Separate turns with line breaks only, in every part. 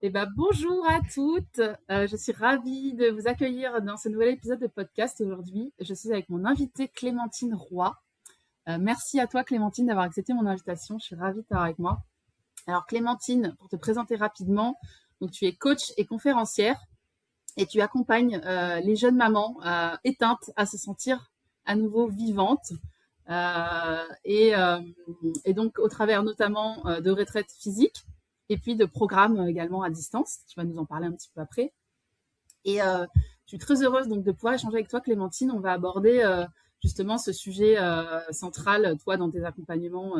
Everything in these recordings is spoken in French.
Bonjour à toutes. Je suis ravie de vous accueillir dans ce nouvel épisode de podcast aujourd'hui. Je suis avec mon invitée Clémentine Roy. Merci à toi Clémentine d'avoir accepté mon invitation. Je suis ravie de t'avoir avec moi. Alors Clémentine, pour te présenter rapidement, donc tu es coach et conférencière et tu accompagnes les jeunes mamans éteintes à se sentir à nouveau vivantes. Euh, et, euh, et donc au travers notamment de retraites physiques et puis de programmes également à distance. Tu vas nous en parler un petit peu après. Je suis très heureuse donc de pouvoir échanger avec toi, Clémentine. On va aborder justement ce sujet central, toi, dans tes accompagnements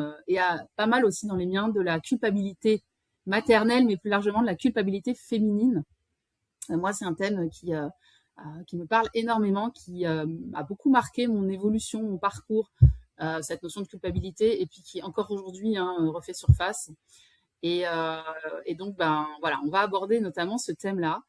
pas mal aussi dans les miens, de la culpabilité maternelle, mais plus largement de la culpabilité féminine. Moi, c'est un thème qui me parle énormément, qui a beaucoup marqué mon évolution, mon parcours, cette notion de culpabilité, et puis qui encore aujourd'hui refait surface. Et donc, voilà, on va aborder notamment ce thème-là.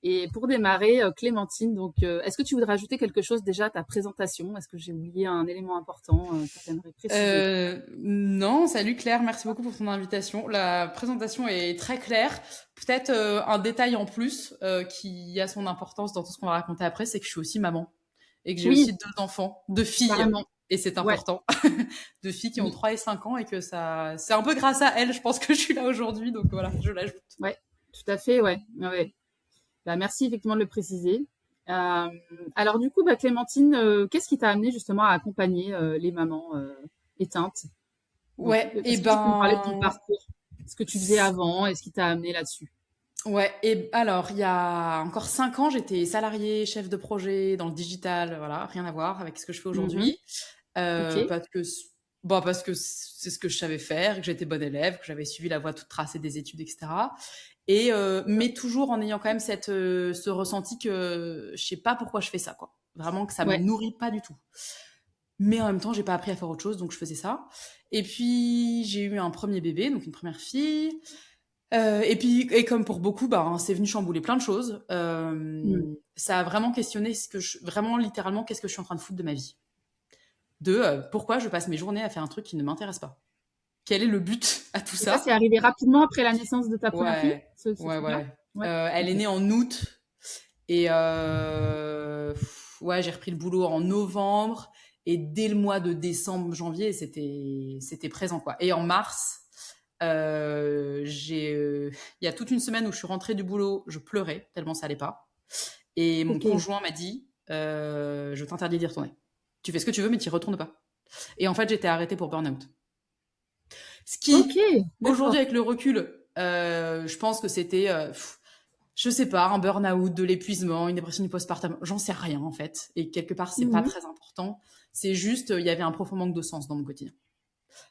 Et pour démarrer, Clémentine, est-ce que tu voudrais ajouter quelque chose déjà à ta présentation? Est-ce que j'ai oublié un élément important que tu aimerais préciser?
Non, salut Claire, merci beaucoup pour ton invitation. La présentation est très claire. Peut-être un détail en plus qui a son importance dans tout ce qu'on va raconter après, c'est que je suis aussi maman et que j'ai aussi
Oui,
deux enfants, deux filles,
carrément.
et c'est
Ouais,
important, deux filles qui ont
oui,
3 et 5 ans et que ça, c'est un peu grâce à elles, je pense que je suis là aujourd'hui, donc voilà, je l'ajoute.
ouais, tout à fait, ouais. Ouais. Merci effectivement de le préciser. Euh, alors du coup, Clémentine, qu'est-ce qui t'a amené justement à accompagner les mamans éteintes?
Ouais, et
Est-ce que tu peux me parler de ton
ben,
parcours, ce que tu faisais avant et ce qui t'a amené là-dessus?
ouais, et alors, il y a encore 5 ans, j'étais salariée, chef de projet dans le digital, voilà, rien à voir avec ce que je fais
Mhm.
aujourd'hui.
Ok,
Parce que c'est ce que je savais faire, que j'étais bonne élève, que j'avais suivi la voie toute tracée des études, etc. Mais toujours en ayant quand même ce ressenti que je sais pas pourquoi je fais ça, quoi. Vraiment que ça me
ouais,
nourrit pas du tout. Mais en même temps, j'ai pas appris à faire autre chose, donc je faisais ça. Et puis, j'ai eu un premier bébé, donc une première fille. Et comme pour beaucoup, c'est venu chambouler plein de choses.
mm.
Ça a vraiment questionné vraiment littéralement, qu'est-ce que je suis en train de foutre de ma vie. Pourquoi je passe mes journées à faire un truc qui ne m'intéresse pas. Quel est le but à tout
Et ça,
ça?
c'est arrivé rapidement après la naissance de ta première fille,
Ouais,
ce
ouais,
truc-là?
ouais.
Ouais,
Elle est
ok,
née en août et ouais, j'ai repris le boulot en novembre et dès le mois de décembre, janvier, c'était présent quoi. Et en mars, il y a toute une semaine où je suis rentrée du boulot, je pleurais tellement ça allait pas. Et mon
ok,
conjoint m'a dit, je t'interdis d'y retourner. Tu fais ce que tu veux, mais tu y retournes pas. Et en fait, j'étais arrêtée pour burn-out. Ce
ok,
qui, aujourd'hui,
d'accord.
avec le recul, je pense que c'était, je sais pas, un burn-out, de l'épuisement, une dépression du postpartum, j'en sais rien en fait. Et quelque part, c'est pas
Mhm.
très important. C'est juste, il y avait un profond manque de sens dans mon quotidien.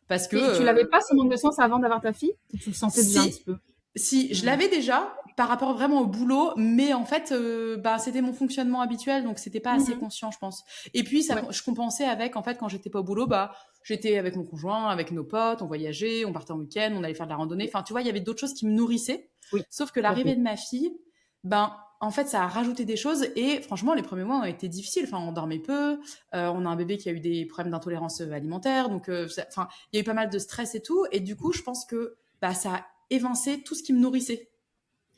Parce que
Et tu l'avais pas ce manque de sens avant d'avoir ta fille? Ou tu le sentais déjà un petit
si,
peu?
si, je
Mm.
l'avais déjà par rapport vraiment au boulot, mais en fait, c'était mon fonctionnement habituel, donc c'était pas assez
Mhm.
conscient, je pense. Et puis,
Ouais,
je compensais avec, en fait, quand j'étais pas au boulot, j'étais avec mon conjoint, avec nos potes, on voyageait, on partait en week-end, on allait faire de la randonnée. Enfin, tu vois, il y avait d'autres choses qui me nourrissaient.
oui,
Sauf que
tout à
l'arrivée
fait.
de ma fille, en fait, ça a rajouté des choses et franchement, les premiers mois ont été difficiles. Enfin, on dormait peu, on a un bébé qui a eu des problèmes d'intolérance alimentaire, donc, enfin, il y a eu pas mal de stress et tout. Et du coup, je pense que ça a évincé tout ce qui me nourrissait.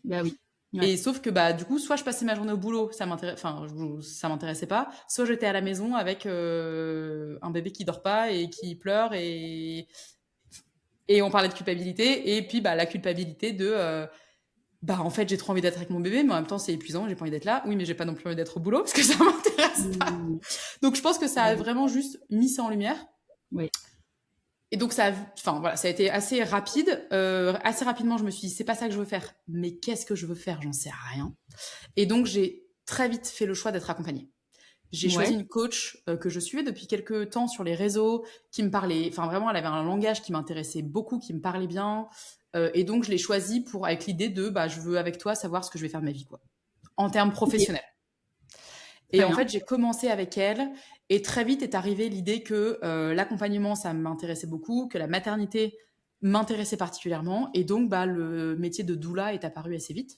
Ben oui. Ouais.
Et sauf que du coup, soit je passais ma journée au boulot, ça m'intéressait pas, soit j'étais à la maison avec un bébé qui dort pas et qui pleure et on parlait de culpabilité et puis la culpabilité de en fait j'ai trop envie d'être avec mon bébé mais en même temps c'est épuisant, j'ai pas envie d'être là. Oui, mais j'ai pas non plus envie d'être au boulot parce que ça m'intéresse pas.
Mm.
Donc je pense que ça
Ben
a
oui.
vraiment juste mis ça en lumière.
Oui.
Et donc ça a été assez rapide. Assez rapidement, je me suis dit c'est pas ça que je veux faire. Mais qu'est-ce que je veux faire? J'en sais rien. Et donc, j'ai très vite fait le choix d'être accompagnée. J'ai choisi
Ouais.
une coach que je suivais depuis quelques temps sur les réseaux, qui me parlait, enfin vraiment, elle avait un langage qui m'intéressait beaucoup, qui me parlait bien. Et donc, je l'ai choisie avec l'idée de, je veux avec toi savoir ce que je vais faire de ma vie, quoi, en termes
Ok.
professionnels. Et
Très
en
bien.
fait, j'ai commencé avec elle, et très vite est arrivée l'idée que l'accompagnement, ça m'intéressait beaucoup, que la maternité m'intéressait particulièrement, et donc, le métier de doula est apparu assez vite.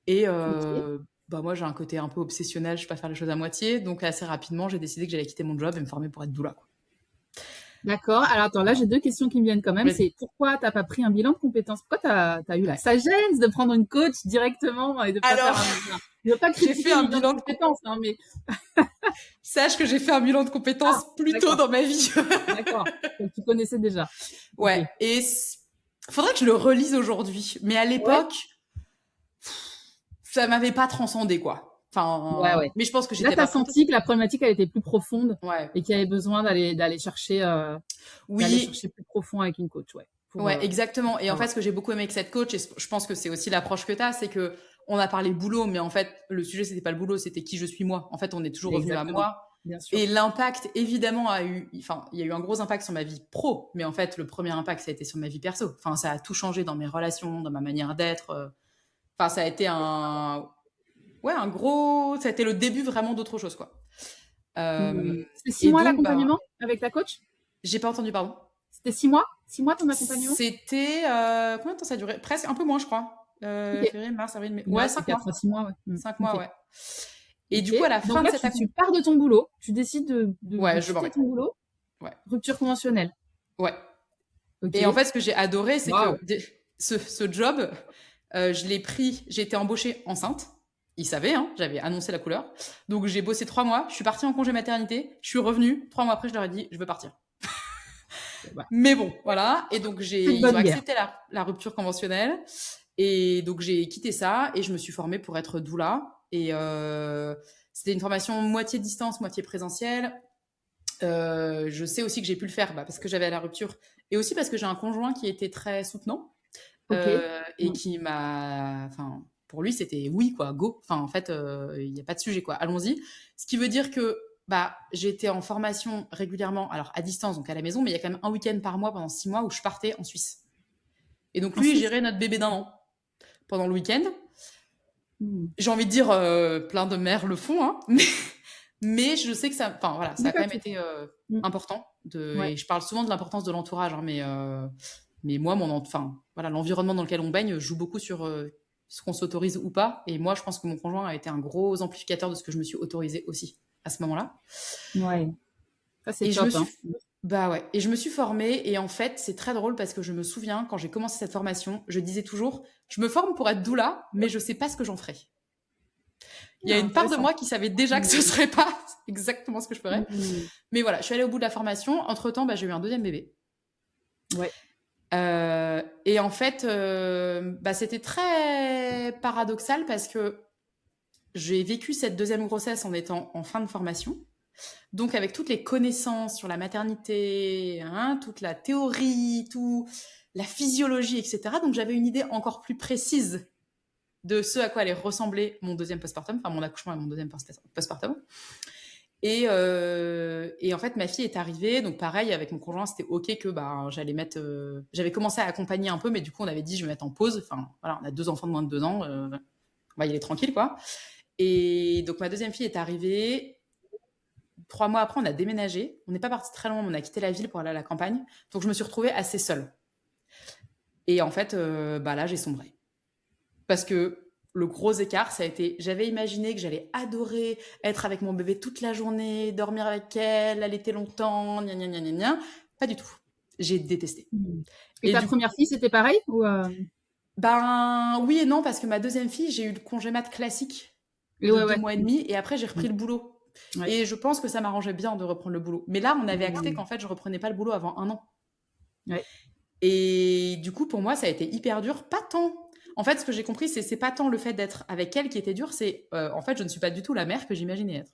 Et
Ok.
moi, j'ai un côté un peu obsessionnel, je ne sais pas faire les choses à moitié. Donc, assez rapidement, j'ai décidé que j'allais quitter mon job et me former pour être doula, quoi.
D'accord. Alors attends, là j'ai deux questions qui me viennent quand même.
Vas-y.
C'est pourquoi t'as pas pris un bilan de compétences? Pourquoi t'as eu la sagesse de prendre une coach directement et de pas faire
Alors,
un... enfin, je veux pas
j'ai
critiquer
fait
le
un
bilan de
bilan de
compétences, hein, mais...
Sache que j'ai fait un bilan de
Ah,
compétences plus tôt
d'accord,
dans ma vie.
d'accord. Donc tu connaissais déjà. Ok.
Ouais. Et faudrait que je le relise aujourd'hui. Mais à
Ouais?
l'époque, ça m'avait pas transcendé, quoi.
Ouais,
Enfin,
ouais.
mais je pense que
Là,
j'étais
t'as
pas prête
senti
aussi.
que la problématique, elle était plus profonde
Ouais.
et qu'il y avait besoin d'aller
Oui,
chercher plus profond avec une coach, ouais.
ouais, exactement.
Pour
Et en fait,
savoir.
ce que j'ai beaucoup aimé avec cette coach, et je pense que c'est aussi l'approche que tu as, c'est que on a parlé boulot, mais en fait, le sujet, c'était pas le boulot, c'était qui je suis moi. En fait, on est toujours revenu à
Exactement.
moi.
Bien sûr.
Et l'impact, évidemment, enfin, il y a eu un gros impact sur ma vie pro, mais en fait, le premier impact, ça a été sur ma vie perso. Enfin, ça a tout changé dans mes relations, dans ma manière d'être. Enfin, ça a été ouais, ça a été le début vraiment d'autre chose, quoi.
C'était six
Et
mois
donc, bah,
l'accompagnement avec la coach?
j'ai pas entendu, pardon.
C'était 6 mois? 6 mois ton accompagnement?
C'était, combien de temps ça a duré? Presque un peu moins, je crois.
Ok.
Février, mars, avril, mai.
Ouais,
Ouais,
c'est
5
4
mois.
à 6 mois, ouais.
5 mois,
Ok.
ouais. Et
Ok.
du coup, à la
Donc
fin de
là,
cet
tu
accompagnement,
pars de ton boulot, tu décides de
ouais, je m'en
quitter
vais.
ton boulot,
Ouais.
rupture conventionnelle.
Ouais.
Ok.
Et en fait, ce que j'ai adoré, c'est
Waouh.
que ce job, je l'ai pris, j'ai été embauchée enceinte. Ils savaient, hein, j'avais annoncé la couleur. Donc, j'ai bossé 3 mois, je suis partie en congé maternité, je suis revenue. 3 mois après, je leur ai dit, je veux partir.
Bon, bah,
Mais bon, voilà. Et donc,
c'est de
ils ont
bonne guerre.
accepté la rupture conventionnelle. Et donc, j'ai quitté ça et je me suis formée pour être doula. Et c'était une formation moitié distance, moitié présentielle. Je sais aussi que j'ai pu le faire parce que j'avais la rupture et aussi parce que j'ai un conjoint qui était très soutenant
Ok.
et qui m'a. Enfin, pour lui, c'était oui, quoi, go. Enfin, en fait, il n'y a pas de sujet, quoi. Allons-y. Ce qui veut dire que j'étais en formation régulièrement, alors à distance, donc à la maison, mais il y a quand même un week-end par mois pendant 6 mois où je partais en Suisse. Et donc lui, il
Ensuite,
gérait notre bébé d'1 an pendant le week-end.
hmm.
J'ai envie de dire, plein de mères le font, hein, mais je sais que ça, enfin voilà, ça a quand
D'accord.
même été
Hmm.
important.
Ouais.
Et je parle souvent de l'importance de l'entourage, hein, mais moi, enfin voilà, l'environnement dans lequel on baigne joue beaucoup sur ce qu'on s'autorise ou pas. Et moi, je pense que mon conjoint a été un gros amplificateur de ce que je me suis autorisée aussi à ce moment-là.
Ouais. Ça, c'est
Et je me
top,
suis,
hein.
ouais, et je me suis formée. Et en fait, c'est très drôle parce que je me souviens quand j'ai commencé cette formation, je disais toujours, je me forme pour être doula, mais je sais pas ce que j'en ferai. Il y a
Ah,
une part de
intéressant.
moi qui savait déjà que ce serait pas exactement ce que je ferais.
Hmm.
Mais voilà, je suis allée au bout de la formation. Entre-temps, j'ai eu un deuxième bébé.
Ouais.
Et en fait, c'était très paradoxal parce que j'ai vécu cette deuxième grossesse en étant en fin de formation. Donc, avec toutes les connaissances sur la maternité, hein, toute la théorie, tout la physiologie, etc. Donc, j'avais une idée encore plus précise de ce à quoi allait ressembler mon deuxième postpartum, enfin mon accouchement et mon deuxième postpartum. Et en fait, ma fille est arrivée, donc pareil, avec mon conjoint, c'était OK que j'allais mettre... J'avais commencé à accompagner un peu, mais du coup, on avait dit, je vais mettre en pause. Enfin, voilà, on a 2 enfants de moins de 2 ans, on va y aller tranquille, quoi. Et donc, ma deuxième fille est arrivée. 3 mois après, on a déménagé. On n'est pas parti très loin, mais on a quitté la ville pour aller à la campagne. Donc, je me suis retrouvée assez seule. Et en fait, là, j'ai sombré. Parce que le gros écart, ça a été, j'avais imaginé que j'allais adorer être avec mon bébé toute la journée, dormir avec elle, allaiter longtemps, gna gna gna gna gna. Pas du tout. J'ai détesté.
Et ta première fille, c'était pareil ou
oui et non, parce que ma deuxième fille, j'ai eu le congé mat classique de 2 mois et demi, et après j'ai repris le boulot.
Ouais.
Et je pense que ça m'arrangeait bien de reprendre le boulot. Mais là, on avait acté qu'en fait, je reprenais pas le boulot avant 1 an.
Ouais.
Et du coup, pour moi, ça a été hyper dur. Pas tant. En fait, ce que j'ai compris, c'est pas tant le fait d'être avec elle qui était dur, c'est en fait, je ne suis pas du tout la mère que j'imaginais être.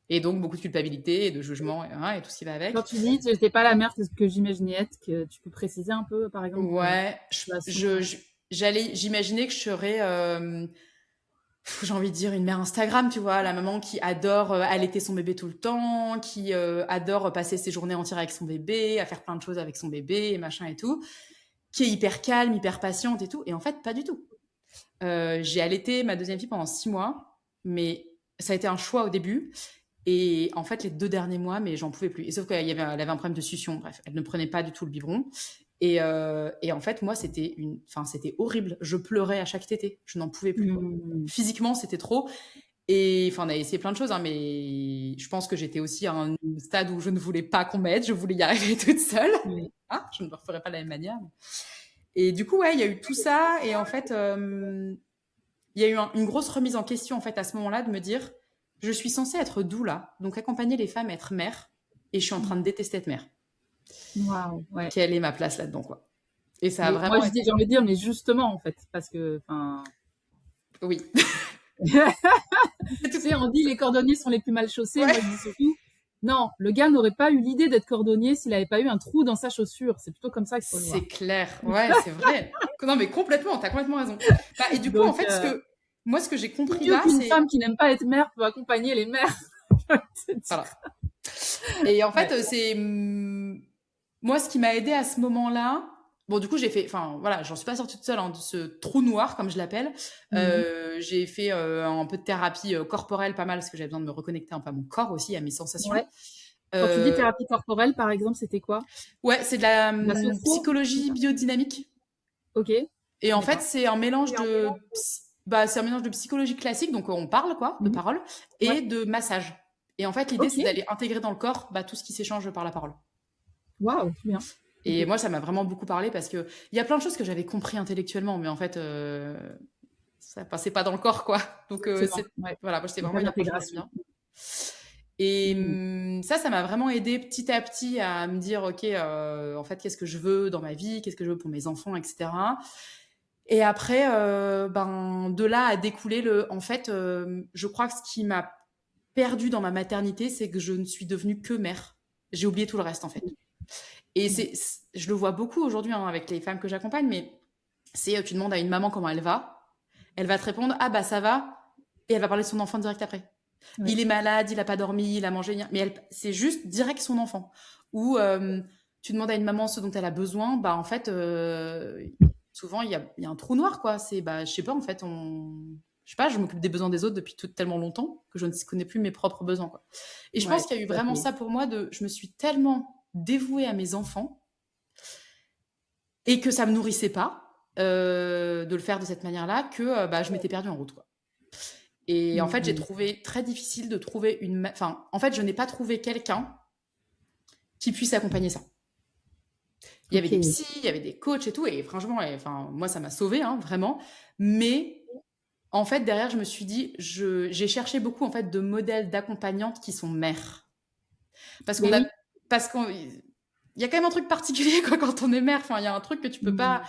Et donc, beaucoup de culpabilité et de jugement et tout ce qui va avec.
Quand tu dis que j'étais pas la mère que j'imaginais être, que tu peux préciser un peu, par exemple
Ouais, j'imaginais que je serais, j'ai envie de dire, une mère Instagram, tu vois, la maman qui adore allaiter son bébé tout le temps, qui adore passer ses journées entières avec son bébé, à faire plein de choses avec son bébé et machin et tout, qui est hyper calme, hyper patiente et tout. Et en fait, pas du tout. J'ai allaité ma deuxième fille pendant 6 mois, mais ça a été un choix au début. Et en fait, les 2 derniers mois, mais j'en pouvais plus. Et sauf qu'elle avait un problème de succion. Bref, elle ne prenait pas du tout le biberon. Et en fait, moi, c'était horrible. Je pleurais à chaque tétée. Je n'en pouvais plus. Physiquement, c'était trop. Et enfin, on a essayé plein de choses, hein, mais je pense que j'étais aussi à un stade où je ne voulais pas qu'on m'aide, je voulais y arriver toute seule.
Oui.
Hein, je ne le referais pas de la même manière. Et du coup, ouais, il y a eu tout ça. Et en fait, il y a eu une grosse remise en question, en fait, à ce moment-là, de me dire, je suis censée être doula, donc accompagner les femmes à être mère, et je suis en train de détester être mère.
Waouh, ouais.
Quelle est ma place là-dedans, quoi. Et ça a
Mais moi,
vraiment été...
j'ai envie de dire, mais justement, en fait, parce que, enfin,
Oui.
tu sais, on dit les cordonniers sont les plus mal chaussés.
Ouais.
Moi, je dis surtout, non, le gars n'aurait pas eu l'idée d'être cordonnier s'il n'avait pas eu un trou dans sa chaussure. C'est plutôt comme ça qu'il faut le voir.
C'est clair, ouais, c'est vrai. Non, mais complètement, t'as complètement raison. Bah, et du coup, en
Donc,
fait, ce que j'ai compris
mieux
là,
qu'une
c'est...
femme qui n'aime pas être mère peut accompagner les mères.
Voilà. Et en fait,
Ouais.
c'est... Moi, ce qui m'a aidé à ce moment-là... Bon, du coup, j'ai fait... Enfin, voilà, j'en suis pas sortie toute seule, hein, de ce trou noir, comme je l'appelle. J'ai fait un peu de thérapie corporelle, pas mal, parce que j'avais besoin de me reconnecter un peu à mon corps aussi, à mes sensations.
Ouais. Quand tu dis thérapie corporelle, par exemple, c'était quoi?
Ouais, c'est de la
La sophro?
psychologie biodynamique.
Ok.
Et
Je
en
connais
fait,
pas.
c'est un mélange de... Bah, c'est un mélange de psychologie classique, donc on parle, quoi, de parole, et
Ouais.
de massage. Et en fait, l'idée,
Ok.
c'est d'aller intégrer dans le corps tout ce qui s'échange par la parole.
Waouh, bien.
Et
Ok.
moi, ça m'a vraiment beaucoup parlé parce qu'il y a plein de choses que j'avais compris intellectuellement, mais en fait, ça passait pas dans le corps, quoi. Donc,
Exactement. Ouais.
voilà, moi, c'était
Il y a
vraiment
pas
une approche que j'aime
d'intégration.
bien. Et
Mm.
ça m'a vraiment aidé petit à petit à me dire, OK, en fait, qu'est-ce que je veux dans ma vie, qu'est-ce que je veux pour mes enfants, etc. Et après, de là a découlé en fait, je crois que ce qui m'a perdu dans ma maternité, c'est que je ne suis devenue que mère. J'ai oublié tout le reste, en fait. Et
Ouais.
je le vois beaucoup aujourd'hui, hein, avec les femmes que j'accompagne, mais tu demandes à une maman comment elle va te répondre, ah bah ça va, et elle va parler de son enfant direct après.
Ouais.
Il est malade, il a pas dormi, il a mangé, mais c'est juste direct son enfant. Ou tu demandes à une maman ce dont elle a besoin, bah en fait, souvent il y a un trou noir, quoi. C'est, bah je sais pas, en fait, je sais pas, je m'occupe des besoins des autres depuis tellement longtemps que je ne connais plus mes propres besoins, quoi. Et je pense
Ouais,
qu'il y a eu
tout à
vraiment
fait.
ça pour moi, je me suis tellement dévouée à mes enfants et que ça me nourrissait pas de le faire de cette manière-là que je m'étais perdue en route, quoi. Et en fait, j'ai
Mm.
trouvé très difficile de trouver Enfin, en fait, je n'ai pas trouvé quelqu'un qui puisse accompagner ça. Il y avait des
Ok.
psys, il y avait des coachs et tout, et franchement, enfin, moi, ça m'a sauvée, hein, vraiment. Mais en fait, derrière, je me suis dit, j'ai cherché beaucoup en fait de modèles d'accompagnantes qui sont mères, parce
Mais oui.
parce qu'il y a quand même un truc particulier, quoi, quand on est mère. Enfin, il y a un truc que tu peux pas.
Mm.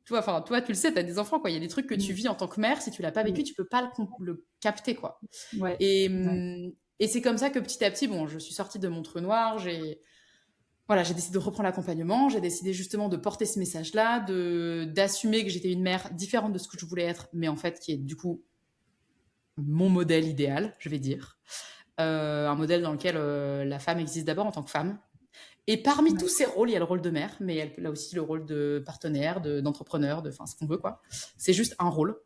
Toi, tu le sais, tu as des enfants, quoi. Il y a des trucs que tu
Mm.
vis en tant que mère, si tu l'as pas vécu,
Mm.
tu peux pas le capter, quoi.
Ouais.
Et,
Ouais.
et c'est comme ça que petit à petit, bon, je suis sortie de mon trou noir, j'ai décidé de reprendre l'accompagnement, j'ai décidé justement de porter ce message-là, d'assumer que j'étais une mère différente de ce que je voulais être, mais en fait qui est du coup mon modèle idéal, je vais dire. Un modèle dans lequel la femme existe d'abord en tant que femme. Et parmi tous
Ouais.
ces rôles, il y a le rôle de mère, mais elle a aussi le rôle de partenaire, d'entrepreneur, enfin ce qu'on veut, quoi. C'est juste un rôle.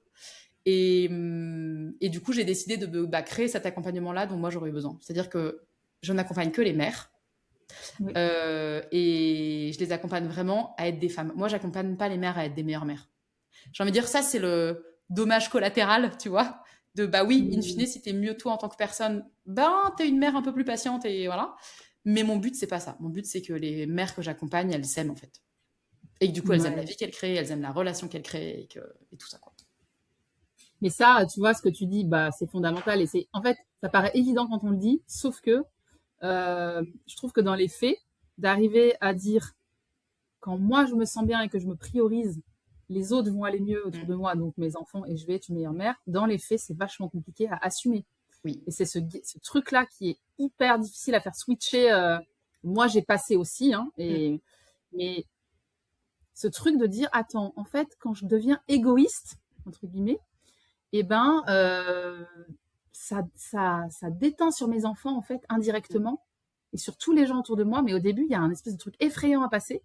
Et du coup, j'ai décidé de créer cet accompagnement-là dont moi j'aurais eu besoin. C'est-à-dire que je n'accompagne que les mères.
Oui.
Et je les accompagne vraiment à être des femmes. Moi, j'accompagne pas les mères à être des meilleures mères. J'ai envie de dire, ça, c'est le dommage collatéral, tu vois. Oui, in
Mm.
fine, si t'es mieux toi en tant que personne, t'es une mère un peu plus patiente et voilà. Mais mon but, c'est pas ça. Mon but, c'est que les mères que j'accompagne, elles s'aiment en fait. Et que du coup, elles aiment la
Ouais.
vie qu'elles créent, elles aiment la relation qu'elles créent et tout ça, quoi.
Mais ça, tu vois, ce que tu dis, bah, c'est fondamental. Et en fait, ça paraît évident quand on le dit, sauf que je trouve que dans les faits, d'arriver à dire quand moi je me sens bien et que je me priorise, les autres vont aller mieux autour de moi, donc mes enfants, et je vais être une meilleure mère. Dans les faits, c'est vachement compliqué à assumer.
Oui.
Et c'est ce truc-là qui est hyper difficile à faire switcher. Moi, j'ai passé aussi, hein, mais ce truc de dire, attends, en fait, quand je deviens égoïste, entre guillemets, eh ben, ça détend sur mes enfants, en fait, indirectement, et sur tous les gens autour de moi. Mais au début, il y a un espèce de truc effrayant à passer,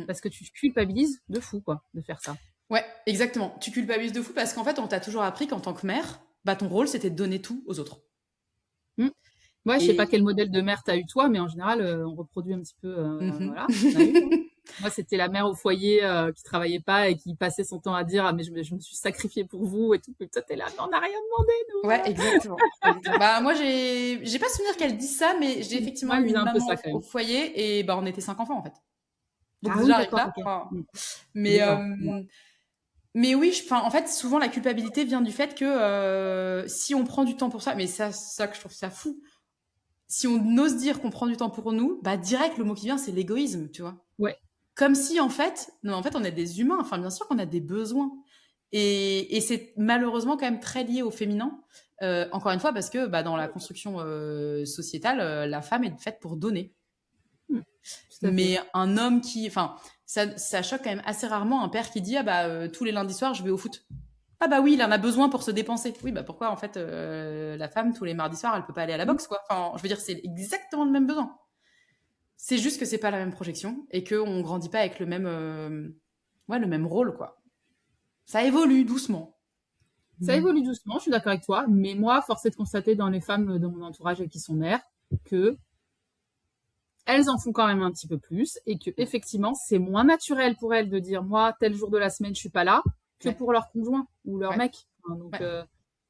parce que tu culpabilises de fou, quoi, de faire ça.
Ouais, exactement. Tu culpabilises de fou parce qu'en fait, on t'a toujours appris qu'en tant que mère, ton rôle, c'était de donner tout aux autres.
Ouais, je sais pas
Et
quel modèle de mère t'as eu toi, mais en général, on reproduit un petit peu, voilà, on a eu, hein. Moi, c'était la mère au foyer qui travaillait pas et qui passait son temps à dire ah mais je me suis sacrifiée pour vous et tout. Et toi, t'es là, non, on n'a rien demandé, nous.
Ouais, exactement. Bah, moi, j'ai pas souvenir qu'elle dise ça, mais j'ai effectivement
Moi, elle
eu
disait
une
un peu
maman
ça quand
au
même.
foyer et bah, on était 5 enfants, en fait. Donc
Ah oui,
déjà, rien que
d'accord,
là.
ok.
Enfin,
Mm.
mais,
Déjà. Ouais.
mais oui, en fait, souvent, la culpabilité vient du fait que si on prend du temps pour ça, mais ça que je trouve ça fou, si on ose dire qu'on prend du temps pour nous, bah direct, le mot qui vient, c'est l'égoïsme, tu vois.
Ouais.
Comme si, en fait, non, en fait, on est des humains. Enfin, bien sûr qu'on a des besoins. Et c'est malheureusement quand même très lié au féminin. Encore une fois, parce que bah, dans la construction sociétale, la femme est faite pour donner.
Mm. Tout à fait.
Mais un homme qui... Enfin, ça choque quand même assez rarement un père qui dit « Ah bah, tous les lundis soirs, je vais au foot. » Ah bah oui, il en a besoin pour se dépenser. Oui, bah pourquoi, en fait, la femme, tous les mardis soirs, elle peut pas aller à la
Mm.
boxe, quoi. Enfin, je veux dire, c'est exactement le même besoin. C'est juste que c'est pas la même projection et qu'on grandit pas avec le même rôle, quoi. Ça évolue doucement.
Ça évolue doucement, je suis d'accord avec toi, mais moi, force est de constater dans les femmes de mon entourage et qui sont mères que elles en font quand même un petit peu plus et que effectivement, c'est moins naturel pour elles de dire moi tel jour de la semaine je suis pas là que
Ouais,
pour leur conjoint ou leur
ouais,
mec. Hein, donc
ouais.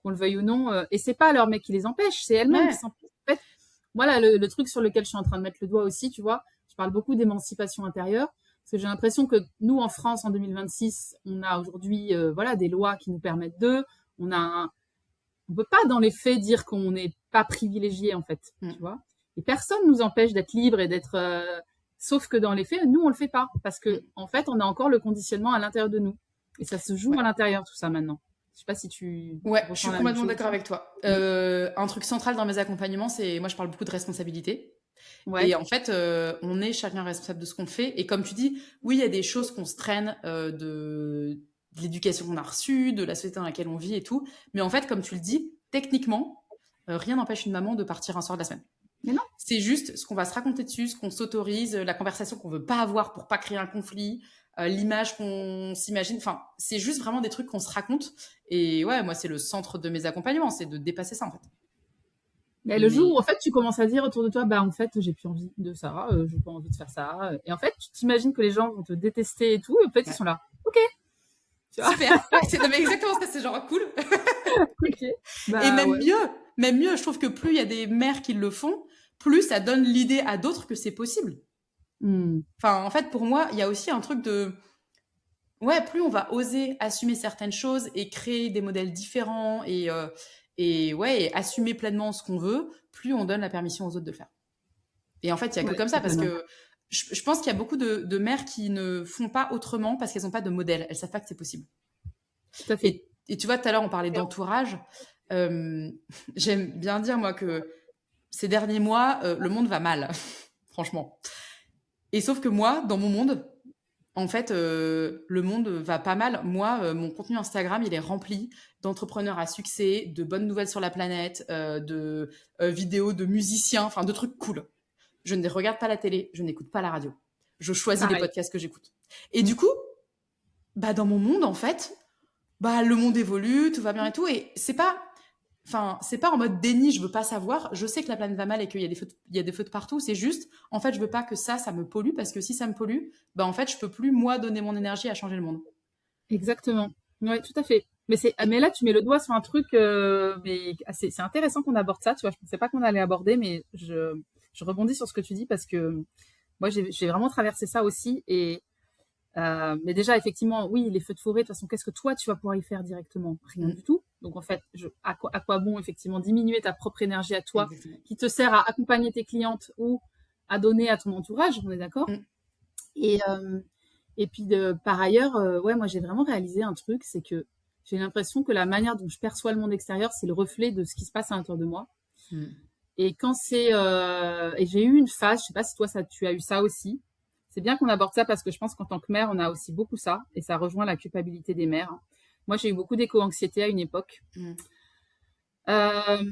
qu'on le veuille ou non, et c'est pas leur mec qui les empêche, c'est elles-mêmes qui
Ouais.
s'empêchent. En fait, moi là, le truc sur lequel je suis en train de mettre le doigt aussi, tu vois, je parle beaucoup d'émancipation intérieure parce que j'ai l'impression que nous en France en 2026, on a aujourd'hui voilà des lois qui nous permettent on a on peut pas dans les faits dire qu'on n'est pas privilégié en fait,
Mm.
tu vois. Et personne nous empêche d'être libre et d'être sauf que dans les faits, nous on le fait pas parce
Mm.
que en fait, on a encore le conditionnement à l'intérieur de nous et ça se joue
Ouais.
à l'intérieur tout ça maintenant. Je sais pas si tu
Ouais, je
ressens
suis
la même
complètement
chose.
d'accord avec toi. Un truc central dans mes accompagnements, c'est moi je parle beaucoup de responsabilité.
Ouais,
Et en fait, on est chacun responsable de ce qu'on fait. Et comme tu dis, oui, il y a des choses qu'on se traîne de l'éducation qu'on a reçue, de la société dans laquelle on vit et tout. Mais en fait, comme tu le dis, techniquement, rien n'empêche une maman de partir un soir de la semaine.
mais non,
C'est juste ce qu'on va se raconter dessus, ce qu'on s'autorise, la conversation qu'on veut pas avoir pour pas créer un conflit, l'image qu'on s'imagine. Enfin, c'est juste vraiment des trucs qu'on se raconte. Et ouais, moi, c'est le centre de mes accompagnements, c'est de dépasser ça en fait.
mais le jour
Mais
où en fait tu commences à dire autour de toi bah en fait, j'ai plus envie de ça, j'ai pas envie de faire ça et en fait, tu t'imagines que les gens vont te détester et tout et en fait, ils
ouais.
sont là. OK, tu vois.
Super, ouais, non, mais exactement ça, c'est genre cool.
OK.
Et
Bah ouais.
même mieux, je trouve que plus il y a des mères qui le font, plus ça donne l'idée à d'autres que c'est possible.
Hmm.
Enfin, en fait, pour moi, il y a aussi un truc de ouais, plus on va oser assumer certaines choses et créer des modèles différents et ouais, et assumer pleinement ce qu'on veut, plus on donne la permission aux autres de le faire. Et en fait, il y a que
Ouais,
comme ça parce
totalement.
que je pense qu'il y a beaucoup de mères qui ne font pas autrement parce qu'elles n'ont pas de modèle. Elles savent pas que c'est possible.
Tout à fait.
Et tu vois, tout à l'heure, on parlait d'entourage. Euh, J'aime bien dire, moi, que ces derniers mois, le monde va mal, franchement. Et sauf que moi, dans mon monde, en fait, le monde va pas mal. Moi, mon contenu Instagram, il est rempli d'entrepreneurs à succès, de bonnes nouvelles sur la planète, de vidéos de musiciens, enfin de trucs cool. Je ne regarde pas la télé, je n'écoute pas la radio. Je choisis les
Pareil.
podcasts que j'écoute. Et du coup, bah dans mon monde, en fait, bah le monde évolue, tout va bien et tout. Et c'est pas en mode déni, je veux pas savoir. Je sais que la planète va mal et qu'il y a des feux de partout. C'est juste, en fait, je veux pas que ça me pollue parce que si ça me pollue, bah en fait, je peux plus moi donner mon énergie à changer le monde.
Exactement. Ouais, tout à fait.
Et
Mais là, tu mets le doigt sur un truc, mais c'est intéressant qu'on aborde ça. Tu vois, je pensais pas qu'on allait aborder, mais je rebondis sur ce que tu dis parce que moi, j'ai vraiment traversé ça aussi. Mais déjà, effectivement, oui, les feux de forêt. De toute façon, qu'est-ce que toi, tu vas pouvoir y faire directement? Rien
mm,
du tout. Donc en fait, à quoi bon effectivement diminuer ta propre énergie à toi,
exactement.
qui te sert à accompagner tes clientes ou à donner à ton entourage. On est d'accord?
Mm,
Et et puis par ailleurs, ouais, moi j'ai vraiment réalisé un truc, c'est que j'ai l'impression que la manière dont je perçois le monde extérieur, c'est le reflet de ce qui se passe à l'intérieur de moi.
mm.
Et quand et j'ai eu une phase, je sais pas si toi tu as eu ça aussi. C'est bien qu'on aborde ça parce que je pense qu'en tant que mère, on a aussi beaucoup ça et ça rejoint la culpabilité des mères. Moi, j'ai eu beaucoup d'éco-anxiété à une époque,
Mm.
euh,